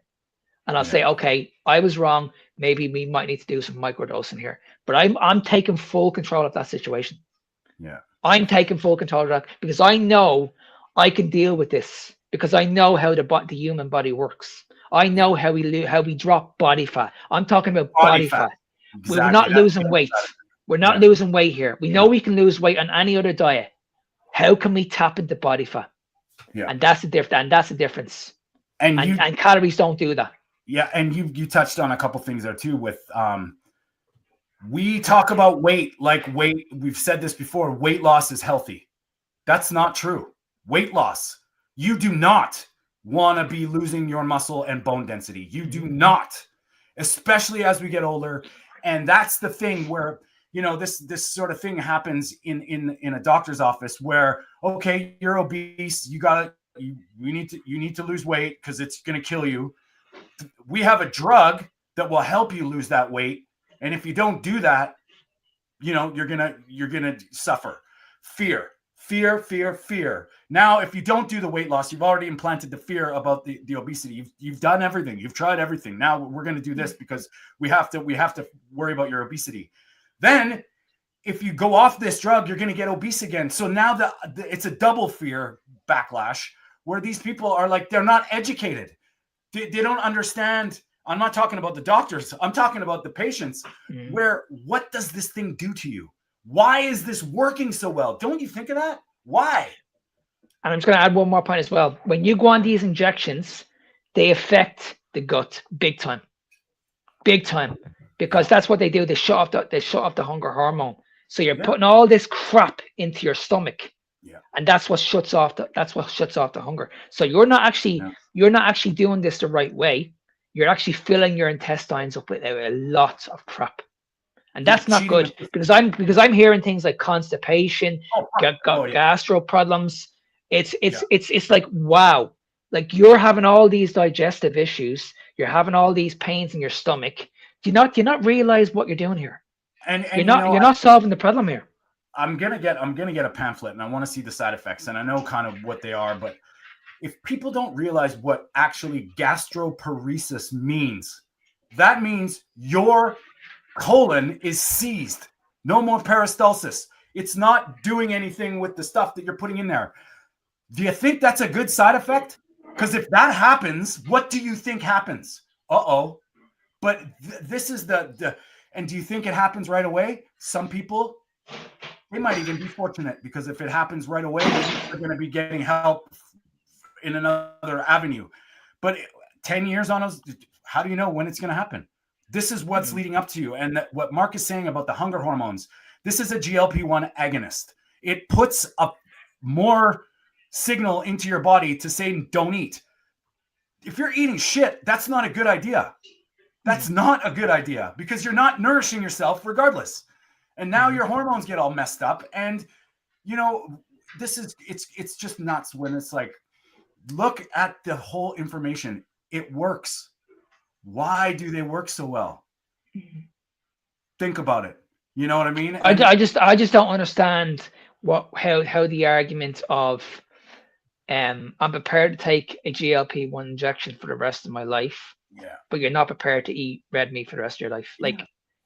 And I'll say, okay, I was wrong. Maybe we might need to do some microdosing here. But I'm taking full control of that situation. Yeah. I'm taking full control of that because I know I can deal with this, because I know how the human body works. I know how we drop body fat. I'm talking about body fat. Exactly. We're not losing weight. We're not losing weight here. We know we can lose weight on any other diet. How can we tap into body fat? Yeah. And that's the difference. And calories don't do that. Yeah, and you touched on a couple things there too with we talk about weight like weight. We've said this before, weight loss is healthy. That's not true. Weight loss, you do not want to be losing your muscle and bone density. You do not, especially as we get older. And that's the thing where, you know, this sort of thing happens in a doctor's office where, okay, you're obese, you need to lose weight because it's going to kill you. We have a drug that will help you lose that weight. And if you don't do that, you know, you're gonna suffer. Fear. Now, if you don't do the weight loss, you've already implanted the fear about the obesity. You've done everything. You've tried everything. Now we're going to do this because we have to worry about your obesity. Then if you go off this drug, you're going to get obese again. So now it's a double fear backlash where these people are like, they're not educated. They don't understand. I'm not talking about the doctors. I'm talking about the patients where what does this thing do to you? Why is this working so well? Don't you think of that? Why? And I'm just going to add one more point as well. When you go on these injections, they affect the gut big time, because that's what they do. They shut off the hunger hormone. So you're putting all this crap into your stomach, and that's what shuts off the hunger. So you're not actually doing this the right way. You're actually filling your intestines up with a lot of crap. And that's not good, because I'm hearing things like constipation, gastro problems. It's like, wow, like you're having all these digestive issues, you're having all these pains in your stomach. Do you not realize what you're doing here? And you're not solving the problem here. I'm gonna get a pamphlet, and I want to see the side effects, and I know kind of what they are, but if people don't realize what actually gastroparesis means, that means your colon is seized. No more peristalsis. It's not doing anything with the stuff that you're putting in there. Do you think that's a good side effect? Because if that happens, what do you think happens? But this is and do you think it happens right away? Some people, they might even be fortunate, because if it happens right away, they're going to be getting help in another avenue. But 10 years on us, how do you know when it's going to happen? This is what's leading up to you. And what Mark is saying about the hunger hormones, this is a GLP-1 agonist. It puts a more signal into your body to say, don't eat. If you're eating shit, that's not a good idea. That's not a good idea, because you're not nourishing yourself regardless. And now your hormones get all messed up. And, you know, it's just nuts when it's like, look at the whole information. It works. Why do they work so well? Think about it. You know what I mean? I just don't understand how the argument of I'm prepared to take a GLP-1 injection for the rest of my life, but you're not prepared to eat red meat for the rest of your life. Like,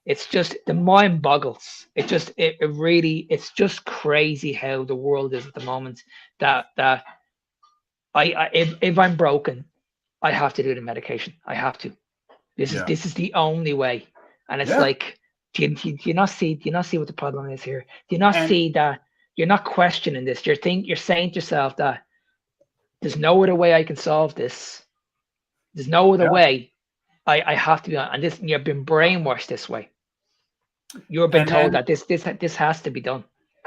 it's just, the mind boggles. It's just crazy how the world is at the moment. That if I'm broken, I have to do the medication. I have to. This is the only way. And it's like, do you not see what the problem is here? Do you not see that you're not questioning this? You're saying to yourself that there's no other way I can solve this. There's no other way. I have to be on. And this, you've been brainwashed this way. You've been told that this has to be done.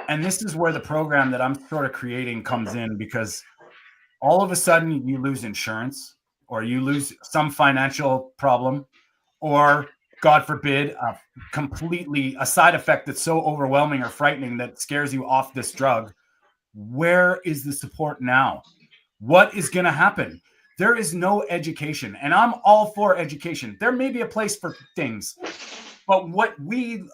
And this is where the program that I'm sort of creating comes in, because all of a sudden you lose insurance, or you lose some financial problem, or God forbid, a side effect that's so overwhelming or frightening that scares you off this drug. Where is the support now? What is going to happen? There is no education, and I'm all for education. There may be a place for things, but what we've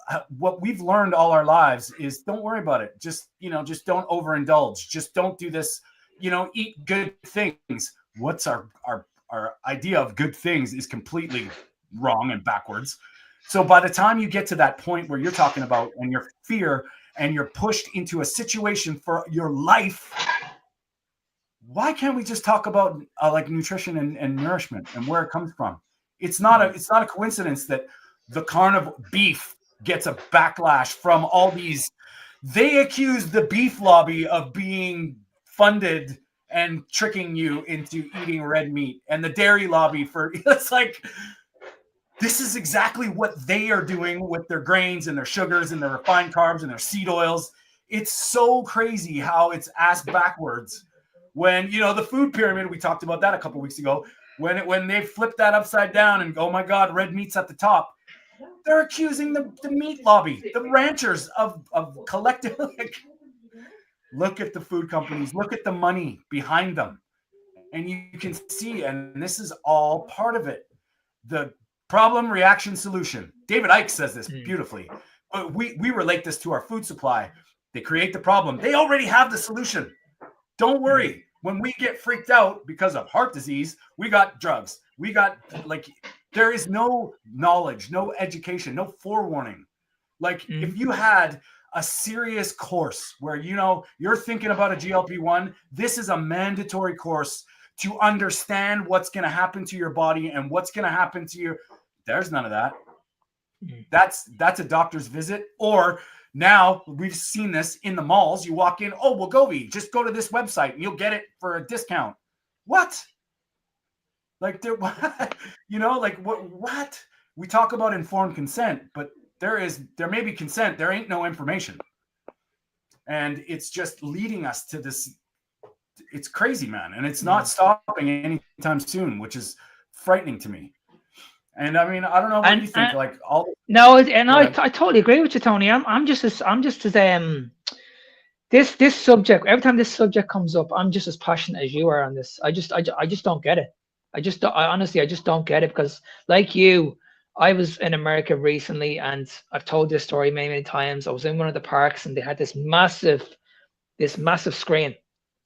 learned all our lives is don't worry about it. Just don't overindulge. Just don't do this. Eat good things. What's our idea of good things is completely wrong and backwards. So by the time you get to that point where you're talking about, and your fear, and you're pushed into a situation for your life, why can't we just talk about like nutrition and nourishment and where it comes from? It's not a coincidence that the carnivore beef gets a backlash from all these. They accuse the beef lobby of being funded and tricking you into eating red meat, and the dairy lobby it's like, this is exactly what they are doing with their grains and their sugars and their refined carbs and their seed oils. It's so crazy how it's ass backwards. When, the food pyramid, we talked about that a couple of weeks ago, when they flip that upside down and go, oh my God, red meat's at the top, they're accusing the meat lobby, the ranchers of collective, look at the food companies, look at the money behind them. And you can see, and this is all part of it. The Problem, reaction, solution. David Icke says this beautifully. But we relate this to our food supply. They create the problem. They already have the solution. Don't worry. When we get freaked out because of heart disease, we got drugs. We got, like, there is no knowledge, no education, no forewarning. Like, if you had a serious course where, you know, you're thinking about a GLP-1, this is a mandatory course to understand what's going to happen to your body and what's going to happen to you. There's none of that. That's a doctor's visit. Or now we've seen this in the malls. You walk in, oh, Wegovy, just go to this website and you'll get it for a discount. What? Like, there, you know, like what? We talk about informed consent, but there may be consent. There ain't no information. And it's just leading us to this. It's crazy, man. And it's not stopping anytime soon, which is frightening to me. And I mean, I don't know what you think. Like all. No, and I totally agree with you, Tony. I'm just as this subject. Every time this subject comes up, I'm just as passionate as you are on this. I just don't get it. I honestly just don't get it, because like you, I was in America recently, and I've told this story many times. I was in one of the parks, and they had this massive screen,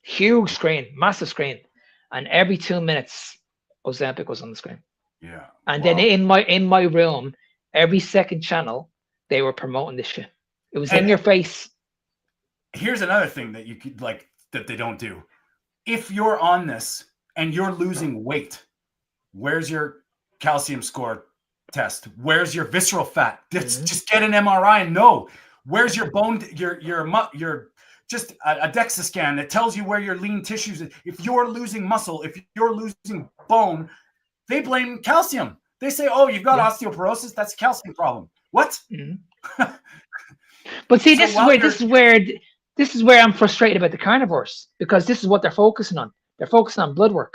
huge screen, massive screen, and every 2 minutes, Ozempic was on the screen. Yeah. And then in my room, every second channel, they were promoting this shit. It was in your face. Here's another thing that you could that they don't do. If you're on this and you're losing weight, where's your calcium score test? Where's your visceral fat? Just get an MRI and know. Where's your bone? Your just a DEXA scan that tells you where your lean tissues. If you're losing muscle, if you're losing bone, they blame calcium. They say, "Oh, you've got osteoporosis. That's a calcium problem." What? But see, this is where I'm frustrated about the carnivores, because this is what they're focusing on. They're focusing on blood work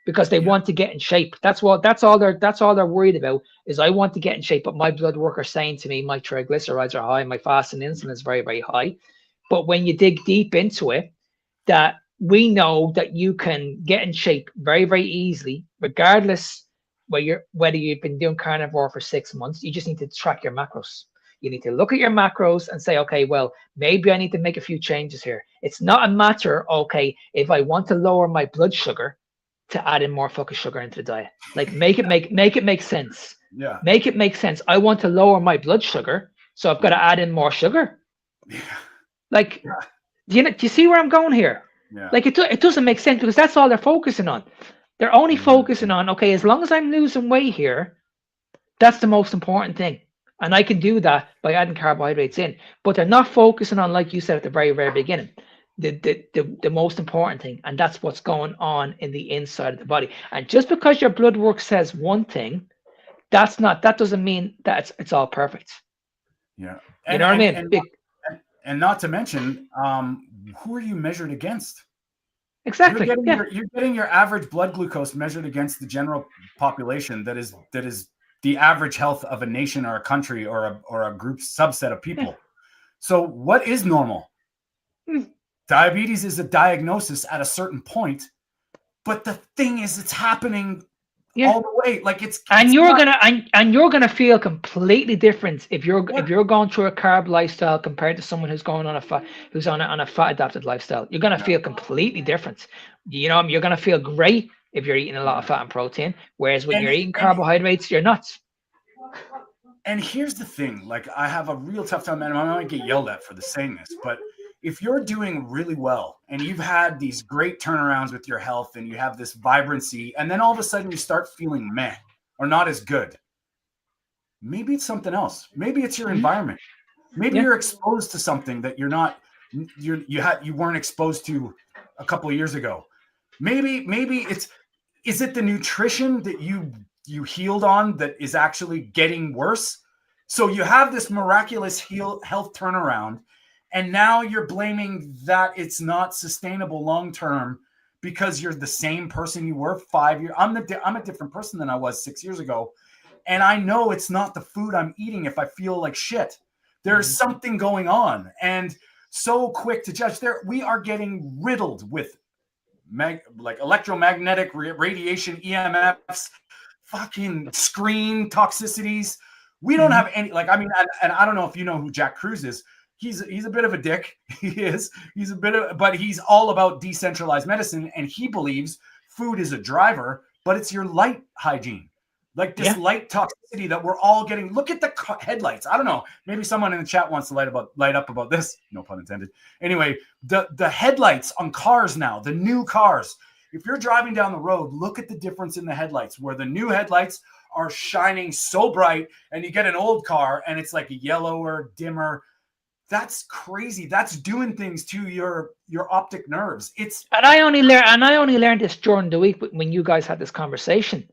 because they want to get in shape. That's all they're worried about is, I want to get in shape, but my blood work are saying to me my triglycerides are high, my fasting insulin is very, very high. But when you dig deep into it, that we know that you can get in shape very, very easily, regardless whether you've been doing carnivore for 6 months. You just need to track your macros. You need to look at your macros and say, okay, well, maybe I need to make a few changes here. It's not a matter, okay, if I want to lower my blood sugar, to add in more fucking sugar into the diet. Like, make it make sense. Yeah. Make it make sense. I want to lower my blood sugar, so I've got to add in more sugar. Yeah. Like, do you see where I'm going here? Yeah. Like, it doesn't make sense, because that's all they're focusing on. They're only focusing on, okay, as long as I'm losing weight here, that's the most important thing. And I can do that by adding carbohydrates in. But they're not focusing on, like you said at the very, very beginning, the most important thing. And that's what's going on in the inside of the body. And just because your blood work says one thing, that doesn't mean that it's all perfect. Yeah. You know what I mean? And not to mention, who are you measured against? Exactly. You're getting your average blood glucose measured against the general population that is the average health of a nation or a country or a group subset of people. So what is normal? Diabetes is a diagnosis at a certain point, but the thing is, it's happening all the way. Like you're gonna feel completely different if you're going through a carb lifestyle compared to someone who's going on a fat adapted lifestyle. You're gonna feel completely different. You know, you're gonna feel great if you're eating a lot of fat and protein, whereas when you're eating carbohydrates, you're nuts. And here's the thing: like, I have a real tough time, and I might get yelled at for saying this, but if you're doing really well and you've had these great turnarounds with your health and you have this vibrancy, and then all of a sudden you start feeling meh or not as good, maybe it's something else. Maybe it's your environment. Maybe you're exposed to something that you weren't exposed to a couple of years ago. Maybe is it the nutrition that you healed on that is actually getting worse? So you have this miraculous health turnaround, and now you're blaming that it's not sustainable long term because you're the same person you were 5 years. I'm a different person than I was 6 years ago, and I know it's not the food I'm eating if I feel like shit. There's something going on, and so quick to judge. We are getting riddled with like electromagnetic radiation, EMFs, fucking screen toxicities. We don't have any, like, I mean, and I don't know if you know who Jack Cruz is. He's a bit of a dick. He's a bit of, but he's all about decentralized medicine, and he believes food is a driver, but it's your light hygiene. Like this light toxicity that we're all getting. Look at the headlights. I don't know. Maybe someone in the chat wants to light up about this. No pun intended. Anyway, the headlights on cars now, the new cars. If you're driving down the road, look at the difference in the headlights, where the new headlights are shining so bright, and you get an old car and it's like a yellower, dimmer. That's crazy. That's doing things to your optic nerves. And I only learned this during the week when you guys had this conversation.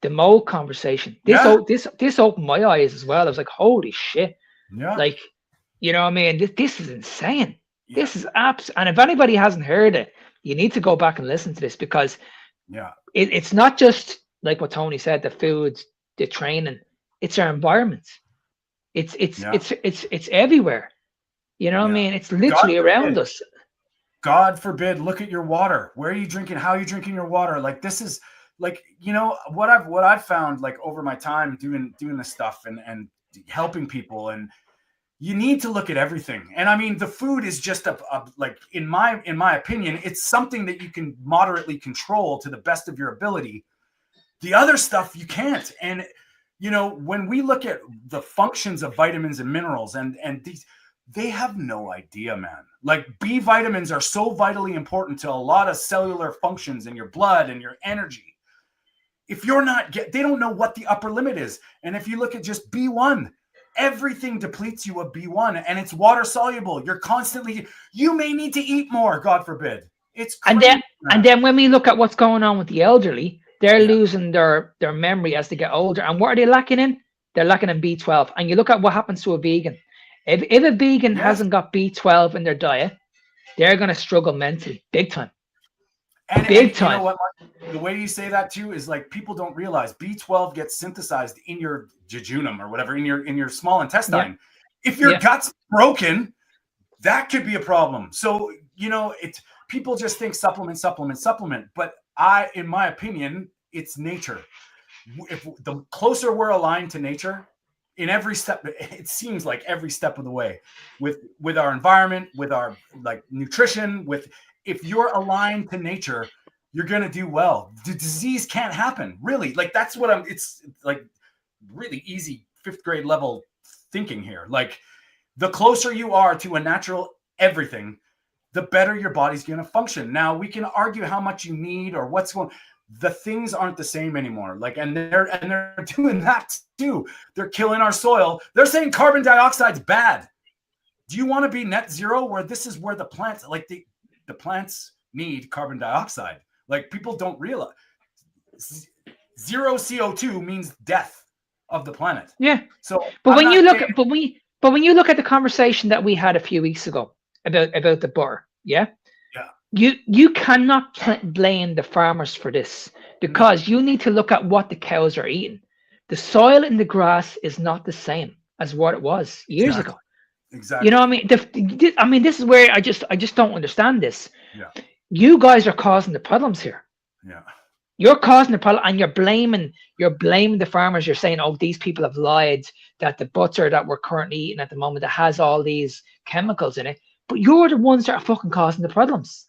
The mold conversation. This opened my eyes as well. I was like, holy shit. Yeah. Like, you know what I mean? This is insane. Yeah. This is and if anybody hasn't heard it, you need to go back and listen to this, because it's not just like what Tony said, the foods, the training, it's our environment. It's everywhere. You know what I mean? It's literally around us. God forbid, look at your water. Where are you drinking? How are you drinking your water? Like, this is, like, you know, what I've found, like, over my time doing this stuff and helping people, and you need to look at everything. And I mean, the food is just like, in my opinion, it's something that you can moderately control to the best of your ability. The other stuff you can't. And, you know, when we look at the functions of vitamins and minerals and these, they have no idea, man. Like, B vitamins are so vitally important to a lot of cellular functions in your blood and your energy. If you're not they don't know what the upper limit is. And if you look at just B1, everything depletes you of B1, and it's water soluble. You're constantly, you may need to eat more, God forbid. It's crazy, and then when we look at what's going on with the elderly, they're losing their memory as they get older. And what are they lacking in? They're lacking in B12. And you look at what happens to a vegan. If a vegan hasn't got B12 in their diet, they're going to struggle mentally, big time. Big time. You know what, Mark? The way you say that too is, like, people don't realize B12 gets synthesized in your jejunum or whatever, in your small intestine. Yeah. If your gut's broken, that could be a problem. So, you know, people just think supplement. But in my opinion, it's nature. If the closer we're aligned to nature, in every step, it seems like every step of the way, with our environment, with our, like, nutrition, if you're aligned to nature, you're going to do well. The disease can't happen, really. Like, that's what it's like really easy 5th grade level thinking here. Like, the closer you are to a natural everything, the better your body's going to function. Now, we can argue how much you need or what's going. The things aren't the same anymore. Like, and they're doing that too. They're killing our soil. They're saying carbon dioxide's bad. Do you want to be net zero, where this is where the plants, like, the plants need carbon dioxide? Like, people don't realize zero CO2 means death of the planet. Yeah. So, but when you look at the conversation that we had a few weeks ago about the butter, you cannot blame the farmers for this, because you need to look at what the cows are eating. The soil in the grass is not the same as what it was years ago. Exactly. You know what I mean? This is where I just don't understand this. Yeah. You guys are causing the problems here. Yeah. You're causing the problem, and you're blaming the farmers. You're saying, oh, these people have lied, that the butter that we're currently eating at the moment that has all these chemicals in it. But you're the ones that are fucking causing the problems.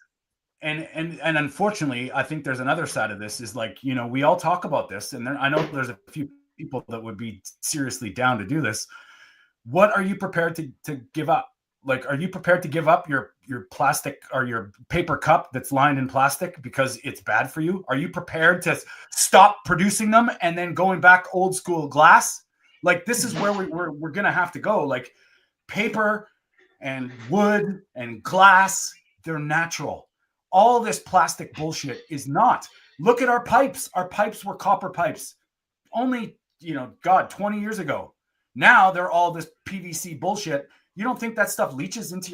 And unfortunately, I think there's another side of this, is, like, you know, we all talk about this, and I know there's a few people that would be seriously down to do this. What are you prepared to give up? Like, are you prepared to give up your plastic or your paper cup that's lined in plastic because it's bad for you? Are you prepared to stop producing them and then going back old school glass? Like, this is where we're going to have to go. Like, paper and wood and glass, they're natural. All this plastic bullshit is not. Look at our pipes. Our pipes were copper pipes only, 20 years ago. Now they're all this PVC bullshit. You don't think that stuff leaches into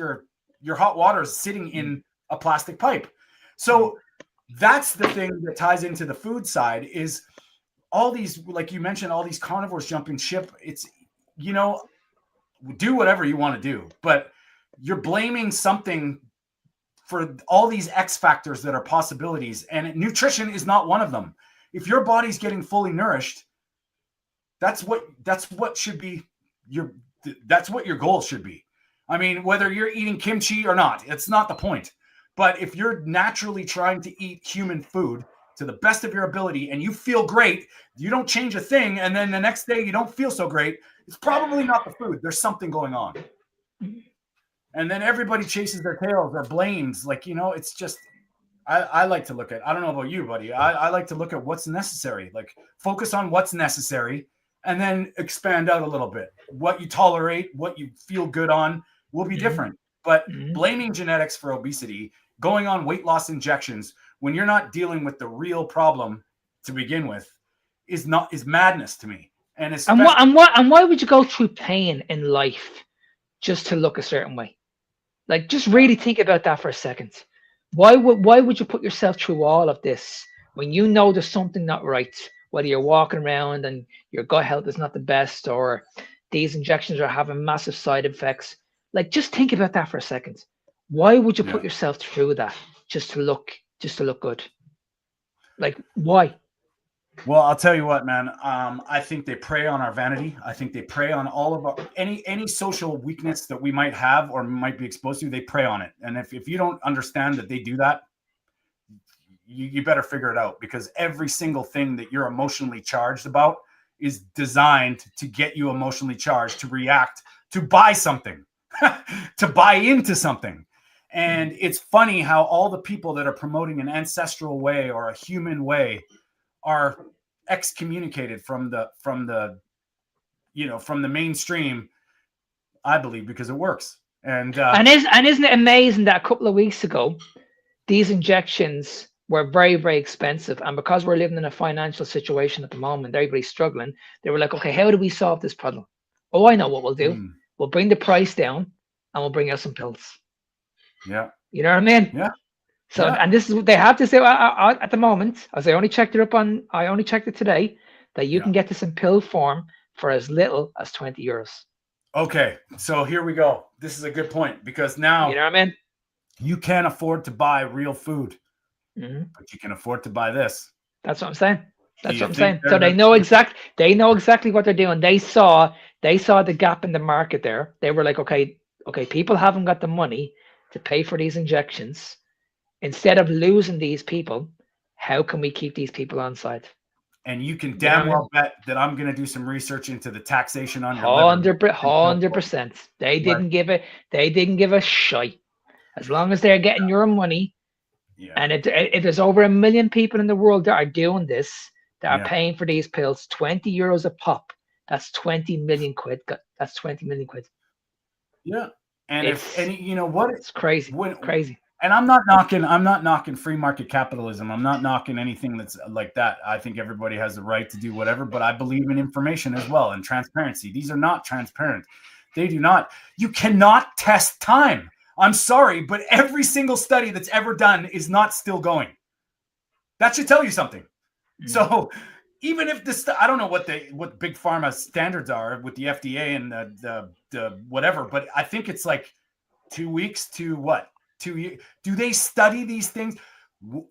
your hot water sitting in a plastic pipe? So that's the thing that ties into the food side, is all these, like you mentioned, all these carnivores jumping ship. It's, do whatever you want to do, but you're blaming something for all these X factors that are possibilities, and nutrition is not one of them. If your body's getting fully nourished, that's what should be that's what your goal should be. I mean, whether you're eating kimchi or not, it's not the point. But if you're naturally trying to eat human food to the best of your ability and you feel great, you don't change a thing, and then the next day you don't feel so great, it's probably not the food. There's something going on. And then everybody chases their tails or blames. Like, it's just, I like to look at, I don't know about you, buddy. I like to look at what's necessary. Like, focus on what's necessary and then expand out a little bit. What you tolerate, what you feel good on will be different. But blaming genetics for obesity, going on weight loss injections when you're not dealing with the real problem to begin with is madness to me. And why would you go through pain in life just to look a certain way? Like, just really think about that for a second. Why would you put yourself through all of this when you know there's something not right? Whether you're walking around and your gut health is not the best, or these injections are having massive side effects. Like, just think about that for a second. Why would you put yourself through that just to look good? Like, why? Well, I'll tell you what, man. I think they prey on our vanity. I think they prey on all of our any social weakness that we might have or might be exposed to. They prey on it. And if you don't understand that they do that, you better figure it out, because every single thing that you're emotionally charged about is designed to get you emotionally charged, to react, to buy something, to buy into something. And it's funny how all the people that are promoting an ancestral way or a human way are excommunicated from the mainstream, I believe, because it works. And isn't it amazing that a couple of weeks ago these injections were very, very expensive, and because we're living in a financial situation at the moment, everybody's struggling. They were like, okay, how do we solve this problem? Oh, I know what we'll do. We'll bring the price down and we'll bring out some pills. Yeah. You know what I mean? Yeah. So, and this is what they have to say at the moment, as I only checked it today, that you can get this in pill form for as little as 20 euros. Okay. So here we go. This is a good point, because now, you know what I mean? You can't afford to buy real food, but you can afford to buy this. That's what I'm saying. That's what I'm saying. So they know exactly what they're doing. They saw the gap in the market there. They were like, okay, people haven't got the money to pay for these injections. Instead of losing these people, how can we keep these on side? And you can damn well bet that I'm going to do some research into the taxation on your liver. 100%. They didn't give a shite. As long as they're getting your money, and if there's over 1 million people in the world that are doing this, that are paying for these pills, 20 euros a pop, that's 20 million quid. That's 20 million quid. Yeah. And you know what? It's crazy. Crazy. And I'm not knocking free market capitalism. I'm not knocking anything that's like that. I think everybody has the right to do whatever, but I believe in information as well and transparency. These are not transparent. They do not. You cannot test time. I'm sorry, but every single study that's ever done is not still going. That should tell you something. So even if this, I don't know what big pharma standards are with the FDA and the whatever, but I think it's like 2 weeks to what? 2 years. Do they study these things?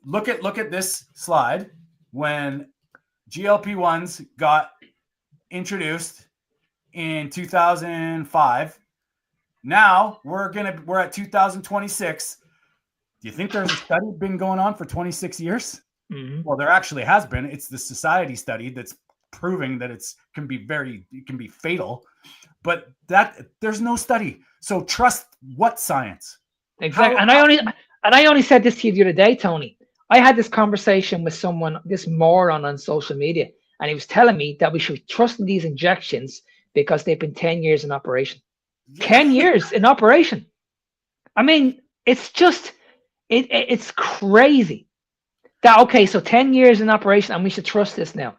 Look at this slide. When GLP-1's got introduced in 2005, now we're at 2026. Do you think there's a study been going on for 26 years? Well, there actually has been. It's the society study that's proving that it can be fatal, but that there's no study. So trust what science? Exactly. And I only said this to you the other day, Tony. I had this conversation with someone, this moron on social media, and he was telling me that we should trust in these injections because they've been 10 years in operation. 10 years in operation. I mean, it's just, it's crazy. So 10 years in operation and we should trust this now.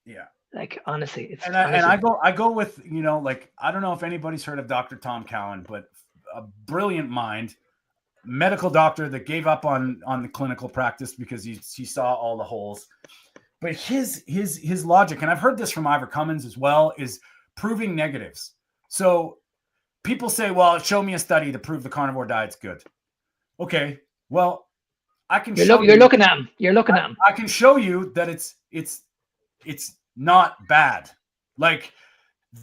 Yeah. Like, honestly, it's I go with, like, I don't know if anybody's heard of Dr. Tom Cowan, but a brilliant mind, medical doctor that gave up on the clinical practice because he saw all the holes. But his logic, and I've heard this from Ivor Cummins as well, is proving negatives. So people say, well, show me a study to prove the carnivore diet's good. Okay, well, I can You're looking at him. You're looking at him. I can show you that it's it's not bad. Like,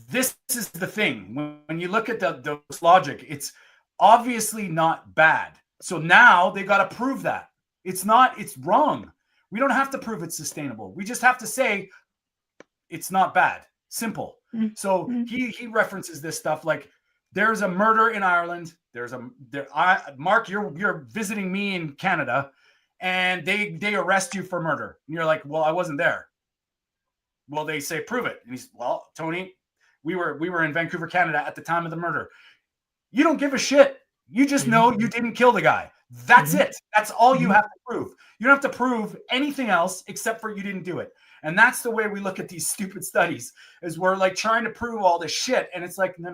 this is the thing. When you look at the logic, it's obviously not bad. So now they got to prove that. It's wrong. We don't have to prove it's sustainable. We just have to say it's not bad. Simple. So he references this stuff like, there's a murder in Ireland. Mark, you're visiting me in Canada, and they arrest you for murder. And you're like, well, I wasn't there. Well, they say, prove it. And he's, well, Tony, we were in Vancouver, Canada at the time of the murder. You don't give a shit. You just know you didn't kill the guy. That's it. That's all you have to prove. You don't have to prove anything else except for you didn't do it. And that's the way we look at these stupid studies, is we're like trying to prove all this shit. And it's like, no.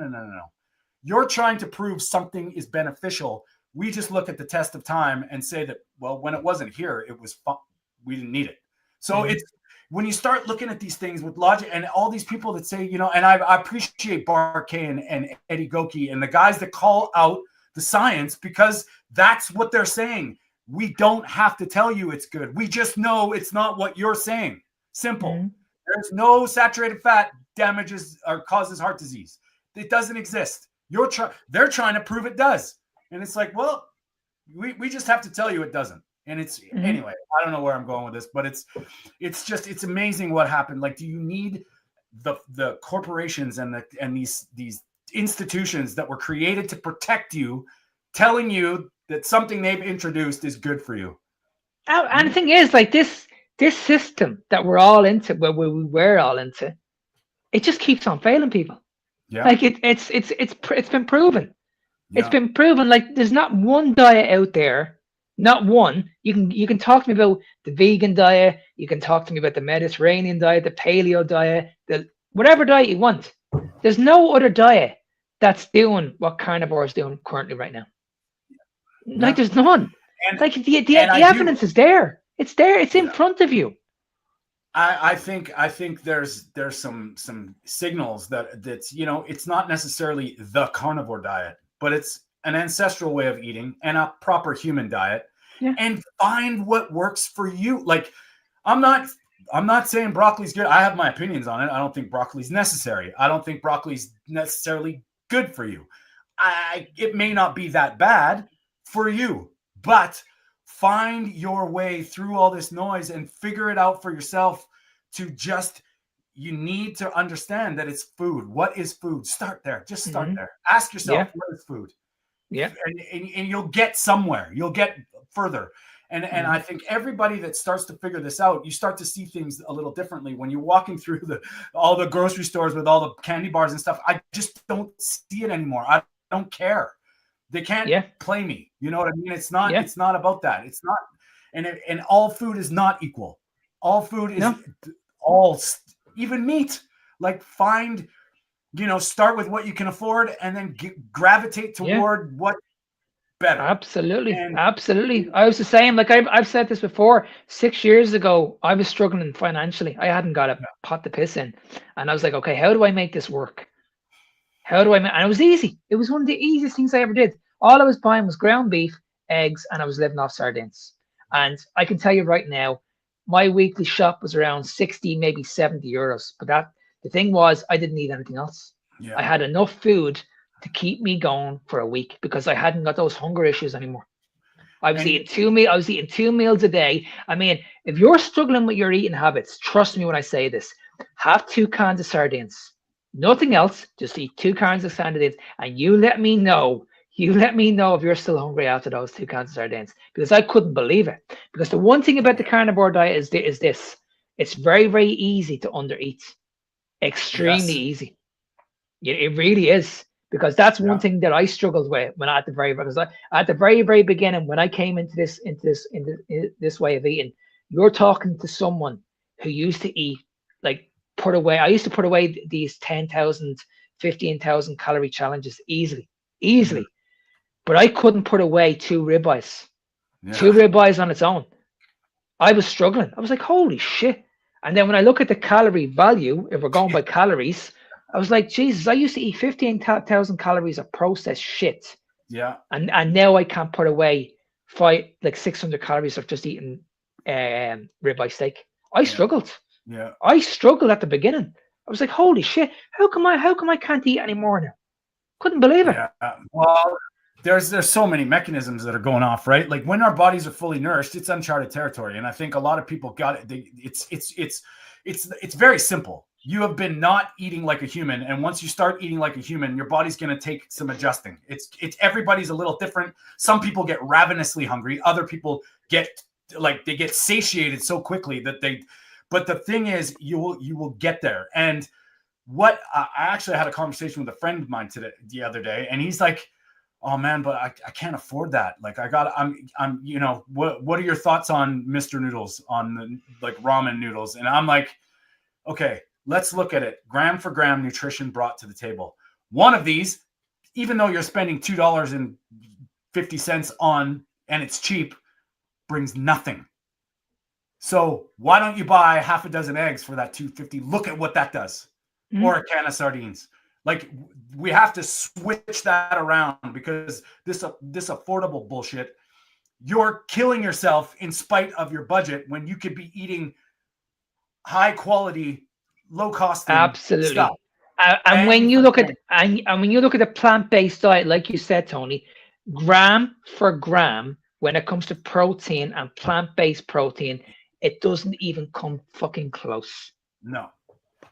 You're trying to prove something is beneficial. We just look at the test of time and say that, well, when it wasn't here, it was fun. We didn't need it. So it's, when you start looking at these things with logic, and all these people that say, and I appreciate Bart Kay and Eddie Goki and the guys that call out the science, because that's what they're saying. We don't have to tell you it's good. We just know it's not what you're saying. Simple. There's no saturated fat damages or causes heart disease. It doesn't exist. They're trying to prove it does. And it's like, well, we just have to tell you it doesn't. And it's anyway, I don't know where I'm going with this, but it's amazing what happened. Like, do you need the corporations and these institutions that were created to protect you, telling you that something they've introduced is good for you? And the thing is, like, this system that we're all into, where we were all into, it just keeps on failing people. Yeah. Like it's been proven. Yeah. It's been proven. Like, there's not one diet out there, not one. You can talk to me about the vegan diet. You can talk to me about the Mediterranean diet, the paleo diet, the whatever diet you want. There's no other diet that's doing what carnivore is doing currently right now. Yeah. Like, there's none. And, like, the evidence is there. It's there. It's in front of you. I think there's some signals that's it's not necessarily the carnivore diet, but it's an ancestral way of eating and a proper human diet. Yeah. And find what works for you. Like, I'm not saying broccoli's good. I have my opinions on it. I don't think broccoli's necessary. I don't think broccoli's necessarily good for you. It may not be that bad for you, but find your way through all this noise and figure it out for yourself. You need to understand that it's food. What is food? Start there. Just start there. Ask yourself, what is food? Yeah. And you'll get somewhere. You'll get further. And I think everybody that starts to figure this out, you start to see things a little differently. When you're walking through all the grocery stores with all the candy bars and stuff, I just don't see it anymore. I don't care. They can't play me. You know what I mean? It's not about that. It's not. And all food is not equal. All food is even meat. Like, find, start with what you can afford and then gravitate toward what better. Absolutely. Absolutely. I was the same. Like, I've said this before. 6 years ago, I was struggling financially. I hadn't got a pot to piss in. And I was like, okay, how do I make this work? And it was easy. It was one of the easiest things I ever did. All I was buying was ground beef, eggs, and I was living off sardines. And I can tell you right now, my weekly shop was around 60, maybe 70 euros. But the thing was, I didn't need anything else. Yeah. I had enough food to keep me going for a week because I hadn't got those hunger issues anymore. I was eating 2 meals. I was eating 2 meals a day. I mean, if you're struggling with your eating habits, trust me when I say this, have 2 cans of sardines. Nothing else. Just eat 2 cans of sardines, and you let me know. You let me know if you're still hungry after those 2 cans of sardines, because I couldn't believe it. Because the one thing about the carnivore diet is this: it's very, very easy to undereat. Extremely easy. It really is. Because that's one thing that I struggled with when at the very, very beginning, when I came into this way of eating. You're talking to someone who used to eat, like, I used to put away these 10,000, 15,000 calorie challenges easily. But I couldn't put away 2 ribeyes. 2 ribeyes on its own. I was struggling. I was like, holy shit. And then when I look at the calorie value, if we're going by calories, I was like, Jesus, I used to eat 15,000 calories of processed shit. Yeah. And now I can't put away 600 calories of just eating ribeye steak. I struggled. Yeah. I struggled at the beginning. I was like, holy shit, how come I can't eat anymore now? Couldn't believe it. Yeah. Well, there's so many mechanisms that are going off, right? Like when our bodies are fully nourished, it's uncharted territory. And I think a lot of people got it. It's very simple. You have been not eating like a human, and once you start eating like a human, your body's going to take some adjusting. It's everybody's a little different. Some people get ravenously hungry. Other people get satiated so quickly that they. But the thing is, you will get there. And what I actually had a conversation with a friend of mine the other day, and he's like, "Oh man, but I can't afford that. Like I'm you know, what are your thoughts on Mr. Noodles, on the like ramen noodles?" And I'm like, okay, let's look at it gram for gram nutrition brought to the table. One of these, even though you're spending $2.50 on and it's cheap, brings nothing. So why don't you buy half a dozen eggs for that $2.50? Look at what that does. Or a can of sardines. Like we have to switch that around, because this affordable bullshit, you're killing yourself in spite of your budget when you could be eating high quality, low cost Absolutely. stuff. And when you look at when you look at a plant-based diet, like you said, Tony, gram for gram, when it comes to protein and plant-based protein, it doesn't even come fucking close. No.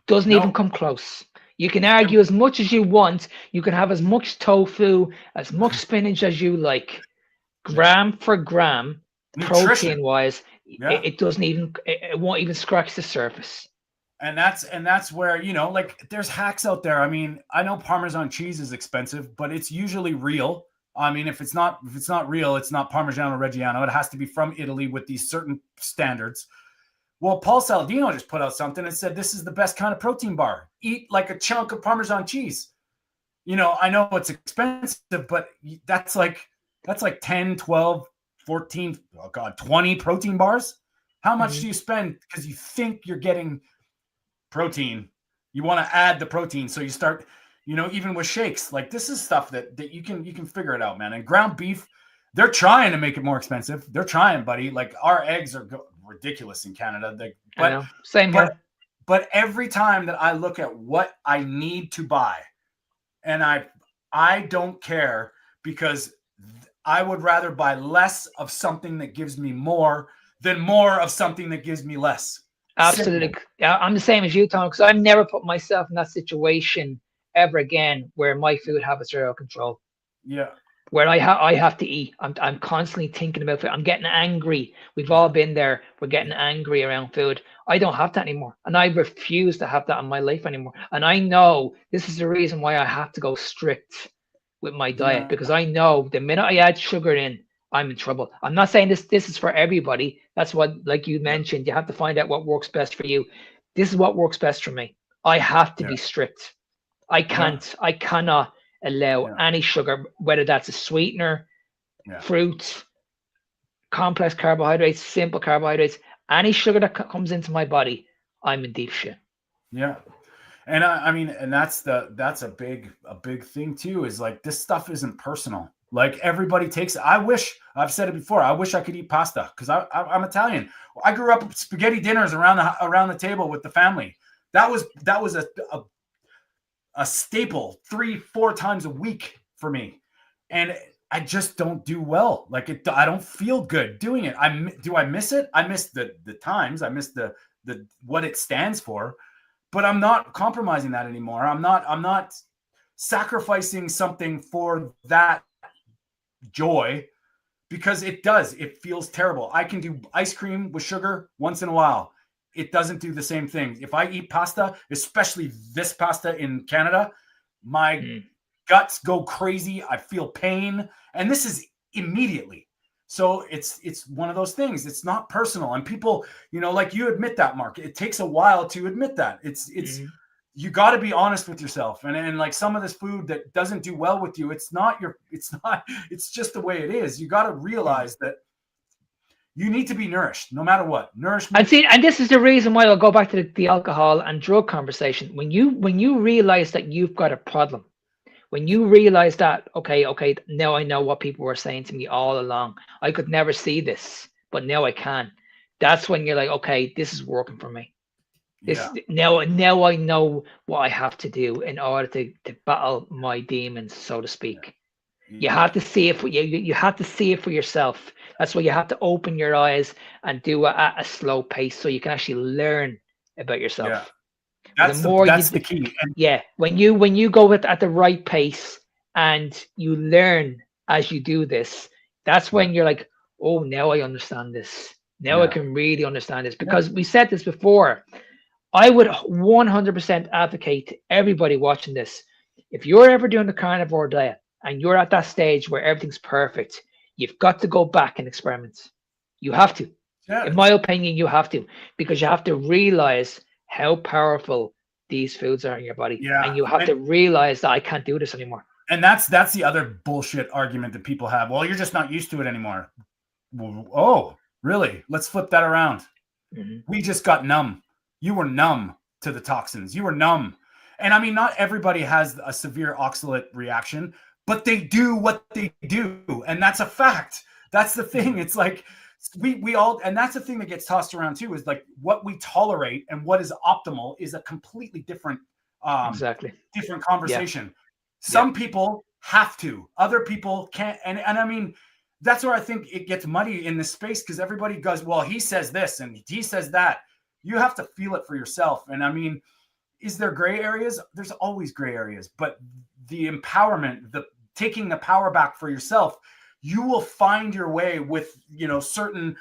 Doesn't even come close. You can argue as much as you want. You can have as much tofu, as much spinach as you like. Gram for gram, protein-wise, it doesn't even. It won't even scratch the surface. And that's where, you know, like there's hacks out there. I mean, I know Parmesan cheese is expensive, but it's usually real. I mean, if it's not real, it's not Parmigiano Reggiano. It has to be from Italy with these certain standards. Well, Paul Saladino just put out something and said, this is the best kind of protein bar. Eat like a chunk of Parmesan cheese. You know, I know it's expensive, but that's like 10, 12, 14, 20 protein bars. How much do you spend because you think you're getting protein? You want to add the protein. So you start, you know, even with shakes, like this is stuff that you can figure it out, man. And ground beef, they're trying to make it more expensive. They're trying, buddy. Like our eggs are ridiculous in Canada. I know. Same here. But every time that I look at what I need to buy, and I don't care, because I would rather buy less of something that gives me more than more of something that gives me less. Absolutely. Yeah, I'm the same as you, Tom, because I've never put myself in that situation ever again where my food habits are out of control. Yeah. Where I have to eat. I'm constantly thinking about food. I'm getting angry. We've all been there. We're getting angry around food. I don't have that anymore. And I refuse to have that in my life anymore. And I know this is the reason why I have to go strict with my diet, because I know the minute I add sugar in, I'm in trouble. I'm not saying this is for everybody. That's what, like you mentioned, you have to find out what works best for you. This is what works best for me. I have to be strict. I cannot allow any sugar, whether that's a sweetener, fruit, complex carbohydrates, simple carbohydrates, any sugar that comes into my body, I'm in deep shit. Yeah. And I mean, and that's a big thing too, is like, this stuff isn't personal. Like everybody takes it. I've said it before, I wish I could eat pasta, because I'm Italian. I grew up with spaghetti dinners around the table with the family. That was a staple 3-4 times a week for me. And I just don't do well. Like I don't feel good doing it. Do I miss it? I miss the times. I miss the what it stands for. But I'm not compromising that anymore. I'm not sacrificing something for that joy, because it feels terrible. I can do ice cream with sugar once in a while. It doesn't do the same thing. If I eat pasta, especially this pasta in Canada, my guts go crazy. I feel pain. And this is immediately. So it's one of those things. It's not personal. And people, you know, like you admit that, Mark, it takes a while to admit that. It's you got to be honest with yourself. And like some of this food that doesn't do well with you, it's just the way it is. You got to realize that you need to be nourished no matter what. Nourishment. And this is the reason why I'll go back to the alcohol and drug conversation. When you realize that you've got a problem, when you realize that, okay, now I know what people were saying to me all along. I could never see this, but now I can. that's when you're like, okay, this is working for me. This Yeah. now I know what I have to do in order to battle my demons, so to speak. You have to see it for you have to see it for yourself. That's why you have to open your eyes and do it at a slow pace so you can actually learn about yourself. That's the key. And when you go at the right pace and you learn as you do this, that's when you're like, oh, now I understand this. Now I can really understand this, because we said this before. I would 100% advocate to everybody watching this. If you're ever doing the carnivore diet and you're at that stage where everything's perfect, you've got to go back and experiment. You have to. In my opinion, you have to, because you have to realize how powerful these foods are in your body. And you have to realize that I can't do this anymore. And that's the other bullshit argument that people have. Well, you're just not used to it anymore. Oh, really? Let's flip that around. We just got numb. You were numb to the toxins. You were numb. And I mean, not everybody has a severe oxalate reaction, but they do what they do. And that's a fact. That's the thing. It's like we all, and that's the thing that gets tossed around too, is like what we tolerate and what is optimal is a completely different, different conversation. Some people have to, other people can't. And I mean, that's where I think it gets muddy in this space, because everybody goes, well, he says this and he says that. You have to feel it for yourself. And I mean, is there gray areas? There's always gray areas, but the empowerment, the taking the power back for yourself, you will find your way with, certain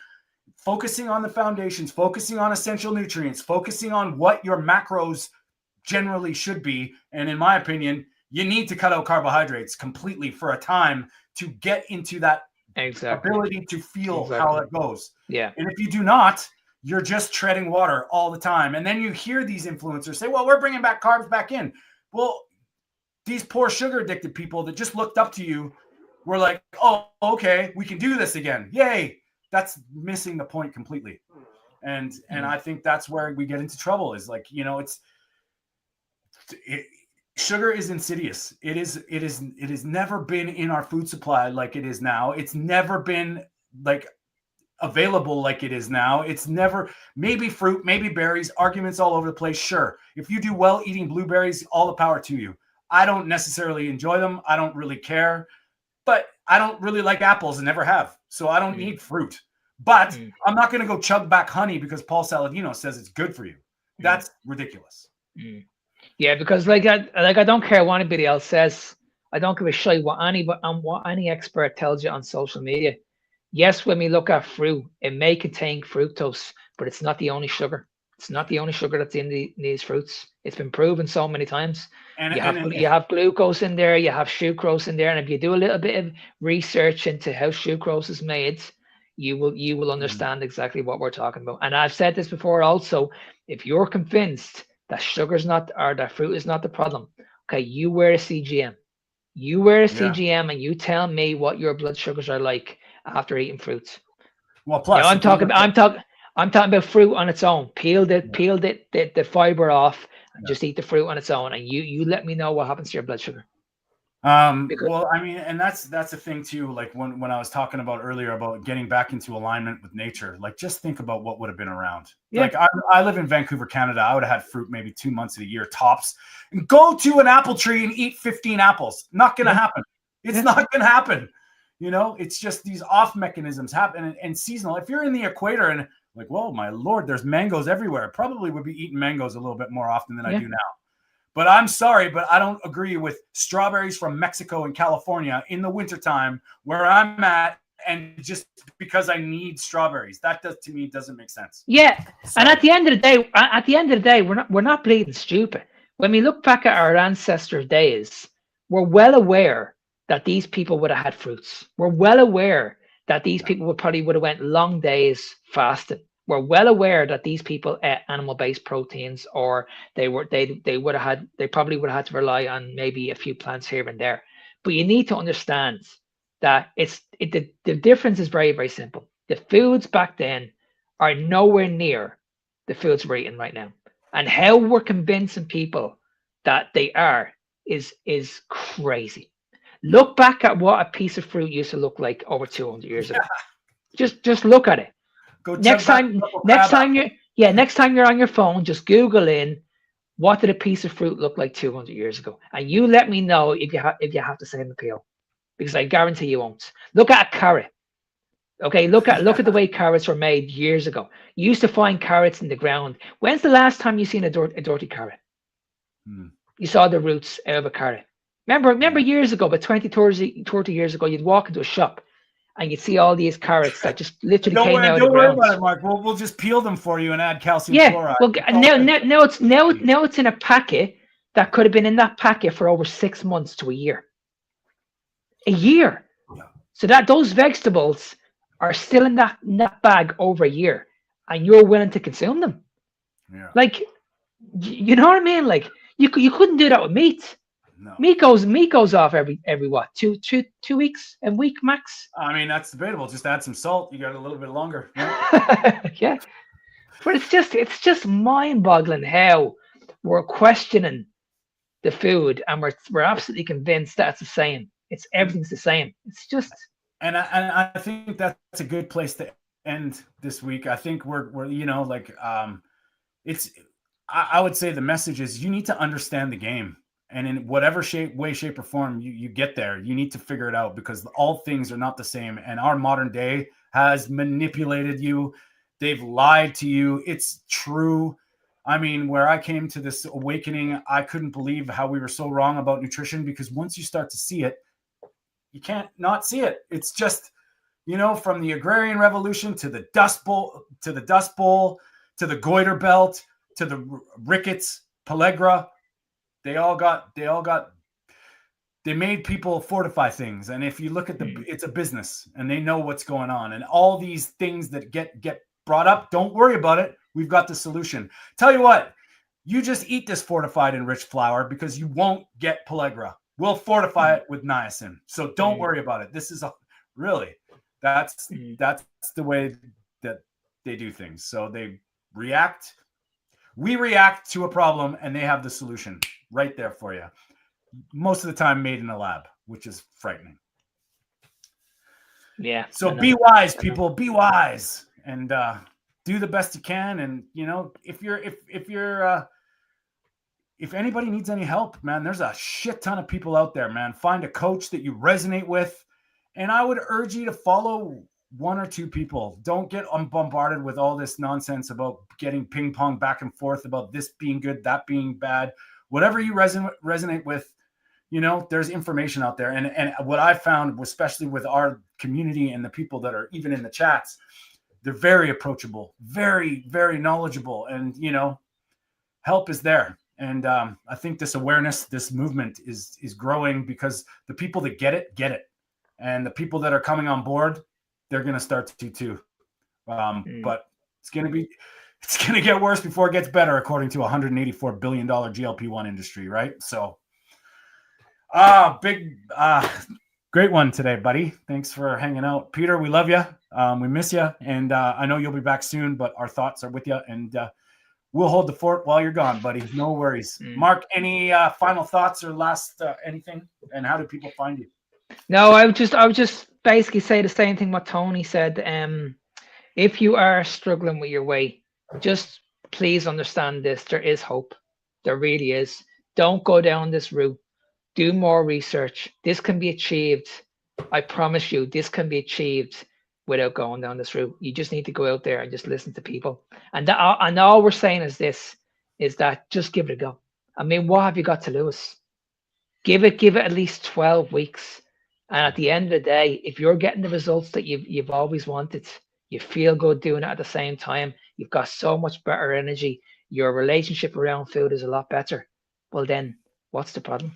focusing on the foundations, focusing on essential nutrients, focusing on what your macros generally should be. And in my opinion, you need to cut out carbohydrates completely for a time to get into that ability to feel how it goes. Yeah. And if you do not, you're just treading water all the time. And then you hear these influencers say, well, we're bringing back carbs back in. Well, these poor sugar addicted people that just looked up to you were like, oh, okay, we can do this again. Yay. That's missing the point completely. And I think that's where we get into trouble, is like, sugar is insidious. It has never been in our food supply like it is now. It's never been like available like it is now. It's never, maybe fruit, maybe berries, arguments all over the place. Sure. If you do well eating blueberries, all the power to you. I don't necessarily enjoy them. I don't really care, but I don't really like apples and never have. So I don't need fruit, but I'm not going to go chug back honey because Paul Saladino says it's good for you. That's ridiculous. Yeah. Because like I don't care what anybody else says. I don't give a shit what any expert tells you on social media. Yes, when we look at fruit, it may contain fructose, but it's not the only sugar. It's not the only sugar that's in these fruits. It's been proven so many times. And you have glucose in there, you have sucrose in there, and if you do a little bit of research into how sucrose is made, you will understand exactly what we're talking about. And I've said this before also. If you're convinced that sugar's not, or that fruit is not the problem, okay, you wear a CGM. You wear a CGM, and you tell me what your blood sugars are like after eating fruits. Well, plus I'm talking about fruit on its own. Peel the fiber off and just eat the fruit on its own, and you let me know what happens to your blood sugar. Well, I mean, and that's the thing too. Like when I was talking about earlier about getting back into alignment with nature, like just think about what would have been around. Yeah. Like I live in Vancouver, Canada. I would have had fruit maybe 2 months of the year tops. And go to an apple tree and eat 15 apples. Not going to happen. It's not going to happen. It's just these off mechanisms happen and seasonal. If you're in the equator and like, whoa, my Lord, there's mangoes everywhere. I probably would be eating mangoes a little bit more often than I do now. But I'm sorry, but I don't agree with strawberries from Mexico and California in the wintertime where I'm at, and just because I need strawberries. That to me doesn't make sense. Yeah. So. And at the end of the day, we're not bleeding stupid. When we look back at our ancestors' days, we're well aware that these people would have had fruits. We're well aware that these people would have went long days fasting. We're well aware that these people ate animal-based proteins, or they probably would have had to rely on maybe a few plants here and there. But you need to understand that the difference is very, very simple. The foods back then are nowhere near the foods we're eating right now. And how we're convincing people that they are is crazy. Look back at what a piece of fruit used to look like over 200 years ago. Just look at it. next time you're on your phone, just Google in what did a piece of fruit look like 200 years ago, and you let me know if you have the same appeal, because I guarantee you won't. Look at a carrot. Okay, look at the way carrots were made years ago. You used to find carrots in the ground. When's the last time you seen a dirty carrot? You saw the roots out of a carrot. Remember years ago, but 30 years ago, you'd walk into a shop and you'd see all these carrots that just literally came out of the Don't worry ground. about it, Mark. We'll just peel them for you and add calcium Yeah, chloride. well, now it's in a packet that could have been in that packet for over 6 months to a year. A year. So that those vegetables are still in that bag over a year, and you're willing to consume them. Yeah. Like, you know what I mean? Like, you couldn't do that with meat. No. Meat goes off every what, 2 weeks, a week max. I mean, that's debatable. Just add some salt. You got a little bit longer. Yeah. Yeah. But it's just mind-boggling how we're questioning the food, and we're absolutely convinced that it's the same. Everything's the same. It's just. And I think that's a good place to end this week. I think we're I would say the message is you need to understand the game, and in whatever way, shape, or form you get there, you need to figure it out, because all things are not the same. And our modern day has manipulated you. They've lied to you. It's true. I mean, where I came to this awakening, I couldn't believe how we were so wrong about nutrition, because once you start to see it, you can't not see it. It's just, from the agrarian revolution to the Dust Bowl, to the goiter belt, to the rickets, pellagra, they made people fortify things. And if you look at it's a business, and they know what's going on, and all these things that get brought up, don't worry about it. We've got the solution. Tell you what, you just eat this fortified enriched flour, because you won't get pellagra. We'll fortify it with niacin. So don't worry about it. This is that's the way that they do things. So we react to a problem, and they have the solution right there for you. Most of the time made in a lab, which is frightening. Yeah. So be wise, people, be wise, and do the best you can. And if anybody needs any help, man, there's a shit ton of people out there, man. Find a coach that you resonate with. And I would urge you to follow 1 or 2 people. Don't get bombarded with all this nonsense about getting ping pong back and forth about this being good, that being bad. Whatever you resonate with, there's information out there. And what I found, especially with our community and the people that are even in the chats, they're very approachable, very, very knowledgeable. And, help is there. And I think this awareness, this movement is growing, because the people that get it. And the people that are coming on board, they're going to start to too. But it's going to get worse before it gets better, according to $184 billion GLP-1 industry, right? So great one today, buddy. Thanks for hanging out. Peter, we love you. We miss you. And I know you'll be back soon, but our thoughts are with you. And we'll hold the fort while you're gone, buddy. No worries. Mark, any final thoughts or last anything? And how do people find you? No, I would just basically say the same thing what Tony said. If you are struggling with your weight, just please understand this. There is hope. There really is. Don't go down this route. Do more research. This can be achieved. I promise you, this can be achieved without going down this route. You just need to go out there and just listen to people. And all we're saying is that just give it a go. I mean, what have you got to lose? Give it at least 12 weeks. And at the end of the day, if you're getting the results that you've always wanted, you feel good doing it at the same time, you've got so much better energy, your relationship around food is a lot better, well then, what's the problem?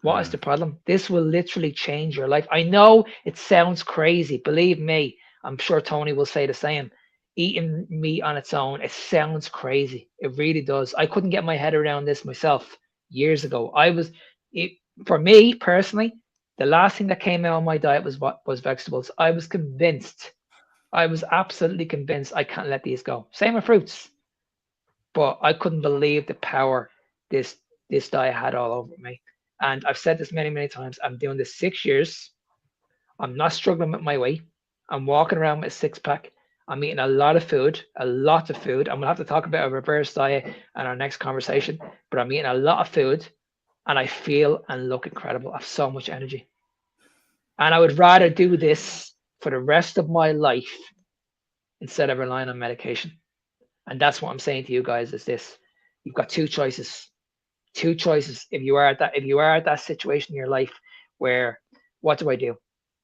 What is the problem? This will literally change your life. I know it sounds crazy. Believe me, I'm sure Tony will say the same. Eating meat on its own, it sounds crazy. It really does. I couldn't get my head around this myself years ago. For me personally, the last thing that came out of my diet was vegetables. I was convinced. I was absolutely convinced I can't let these go. Same with fruits. But I couldn't believe the power this diet had all over me. And I've said this many, many times. I'm doing this 6 years. I'm not struggling with my weight. I'm walking around with a 6-pack. I'm eating a lot of food. I'm gonna have to talk about a reverse diet in our next conversation, but I'm eating a lot of food and I feel and look incredible. I have so much energy. And I would rather do this for the rest of my life instead of relying on medication. And that's what I'm saying to you guys is this. You've got two choices. Two choices. If you are at that situation in your life where, what do I do?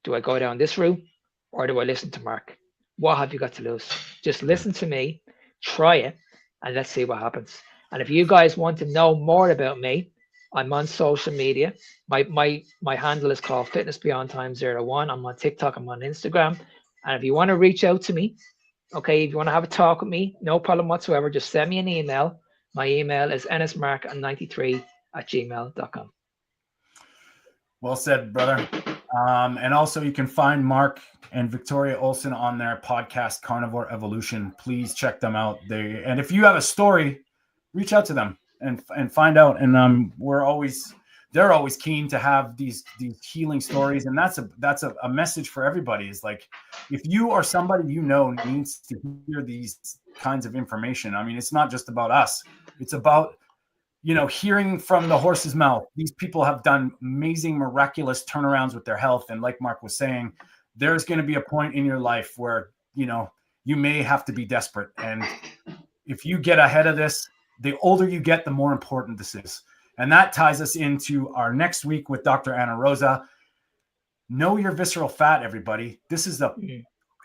Do I go down this route or do I listen to Mark? What have you got to lose? Just listen to me, try it, and let's see what happens. And if you guys want to know more about me, I'm on social media. My handle is called Fitness Beyond Time 01. I'm on TikTok, I'm on Instagram. And if you want to reach out to me, okay, if you want to have a talk with me, no problem whatsoever, just send me an email. My email is nsmark93@gmail.com. Well said, brother. And also you can find Mark and Victoria Olsen on their podcast, Carnivore Evolution. Please check them out. And if you have a story, reach out to them and find out. And they're always keen to have these healing stories. And that's a message for everybody, is like, if you or somebody you know needs to hear these kinds of information, I mean, it's not just about us. It's about, hearing from the horse's mouth. These people have done amazing, miraculous turnarounds with their health. And like Mark was saying, there's going to be a point in your life where, you may have to be desperate. And if you get ahead of this, the older you get, the more important this is. And that ties us into our next week with Dr. Anna Rosa. Know your visceral fat, everybody. This is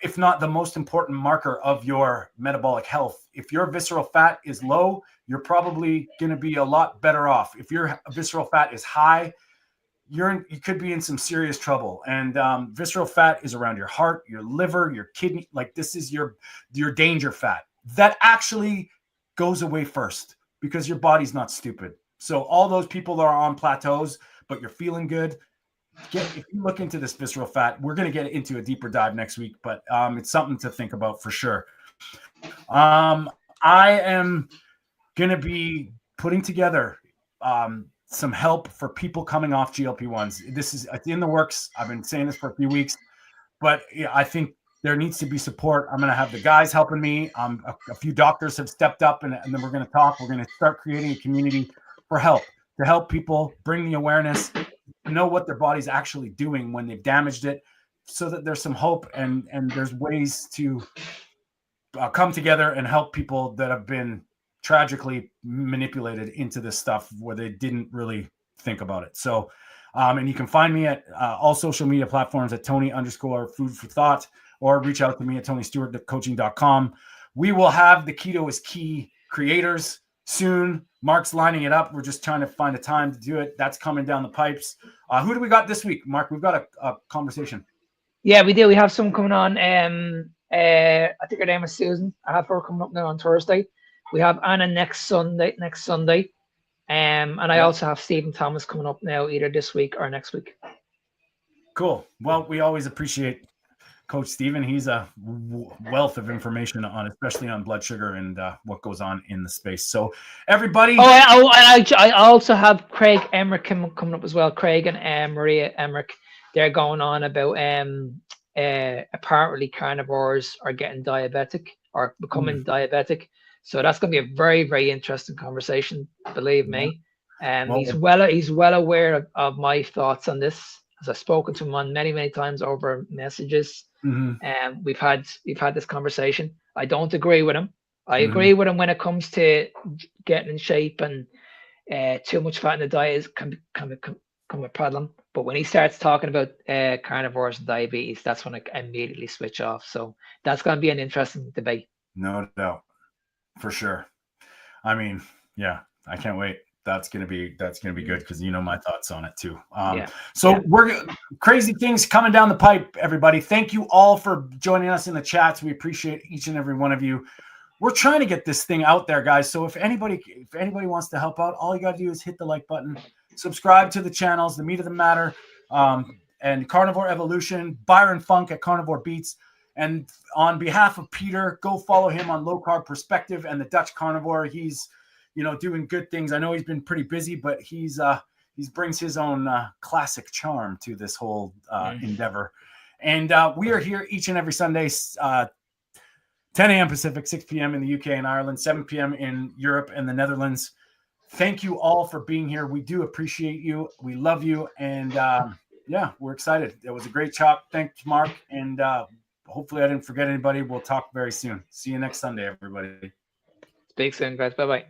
if not the most important marker of your metabolic health. If your visceral fat is low, you're probably going to be a lot better off. If your visceral fat is high, you could be in some serious trouble. And visceral fat is around your heart, your liver, your kidney. Like, this is your danger fat. That actually goes away first because your body's not stupid. So all those people that are on plateaus, but you're feeling good, if you look into this visceral fat, we're going to get into a deeper dive next week, but it's something to think about for sure. I am going to be putting together some help for people coming off GLP-1's. This is in the works. I've been saying this for a few weeks, but I think there needs to be support. I'm going to have the guys helping me. A few doctors have stepped up, and then we're going to talk. We're going to start creating a community for help, to help people bring the awareness, know what their body's actually doing when they've damaged it, so that there's some hope and there's ways to come together and help people that have been tragically manipulated into this stuff where they didn't really think about it. So, and you can find me at all social media platforms at Tony_Food for Thought, or reach out to me at TonyStewart.coaching.com. We will have the Keto is Key creators soon. Mark's lining it up. We're just trying to find a time to do it. That's coming down the pipes. Who do we got this week, Mark? We've got a conversation. Yeah, we do. We have someone coming on. I think her name is Susan. I have her coming up now on Thursday. We have Anna next Sunday. And I also have Stephen Thomas coming up now, either this week or next week. Cool. Well, we always appreciate Coach Stephen. He's a wealth of information especially on blood sugar and what goes on in the space. So everybody. I also have Craig Emmerich coming up as well. Craig and Maria Emmerich. They're going on about apparently carnivores are getting diabetic or becoming diabetic. So that's going to be a very, very interesting conversation, believe me. He's well aware of my thoughts on this, as I've spoken to him on many, many times over messages. And we've had this conversation. I don't agree with him. I agree with him when it comes to getting in shape, and too much fat in the diet can become a problem. But when he starts talking about carnivores and diabetes, that's when I immediately switch off. So that's going to be an interesting debate. No doubt, for sure. I mean, yeah, I can't wait. That's gonna be good, because my thoughts on it too. We're crazy things coming down the pipe, everybody. Thank you all for joining us in the chats. We appreciate each and every one of you. We're trying to get this thing out there, guys. So if anybody wants to help out, all you got to do is hit the like button, subscribe to the channels, The Meat of the Matter, and Carnivore Evolution, Byron Funk at Carnivore Beats. And on behalf of Peter, go follow him on Low Carb Perspective and the Dutch Carnivore. He's doing good things. I know he's been pretty busy, but he brings his own classic charm to this whole endeavor. And we are here each and every Sunday, 10 a.m. Pacific, 6 p.m. in the UK and Ireland, 7 p.m. in Europe and the Netherlands. Thank you all for being here. We do appreciate you. We love you. And yeah, we're excited. It was a great talk. Thanks, Mark. And hopefully I didn't forget anybody. We'll talk very soon. See you next Sunday, everybody. Speak soon, guys. Bye-bye.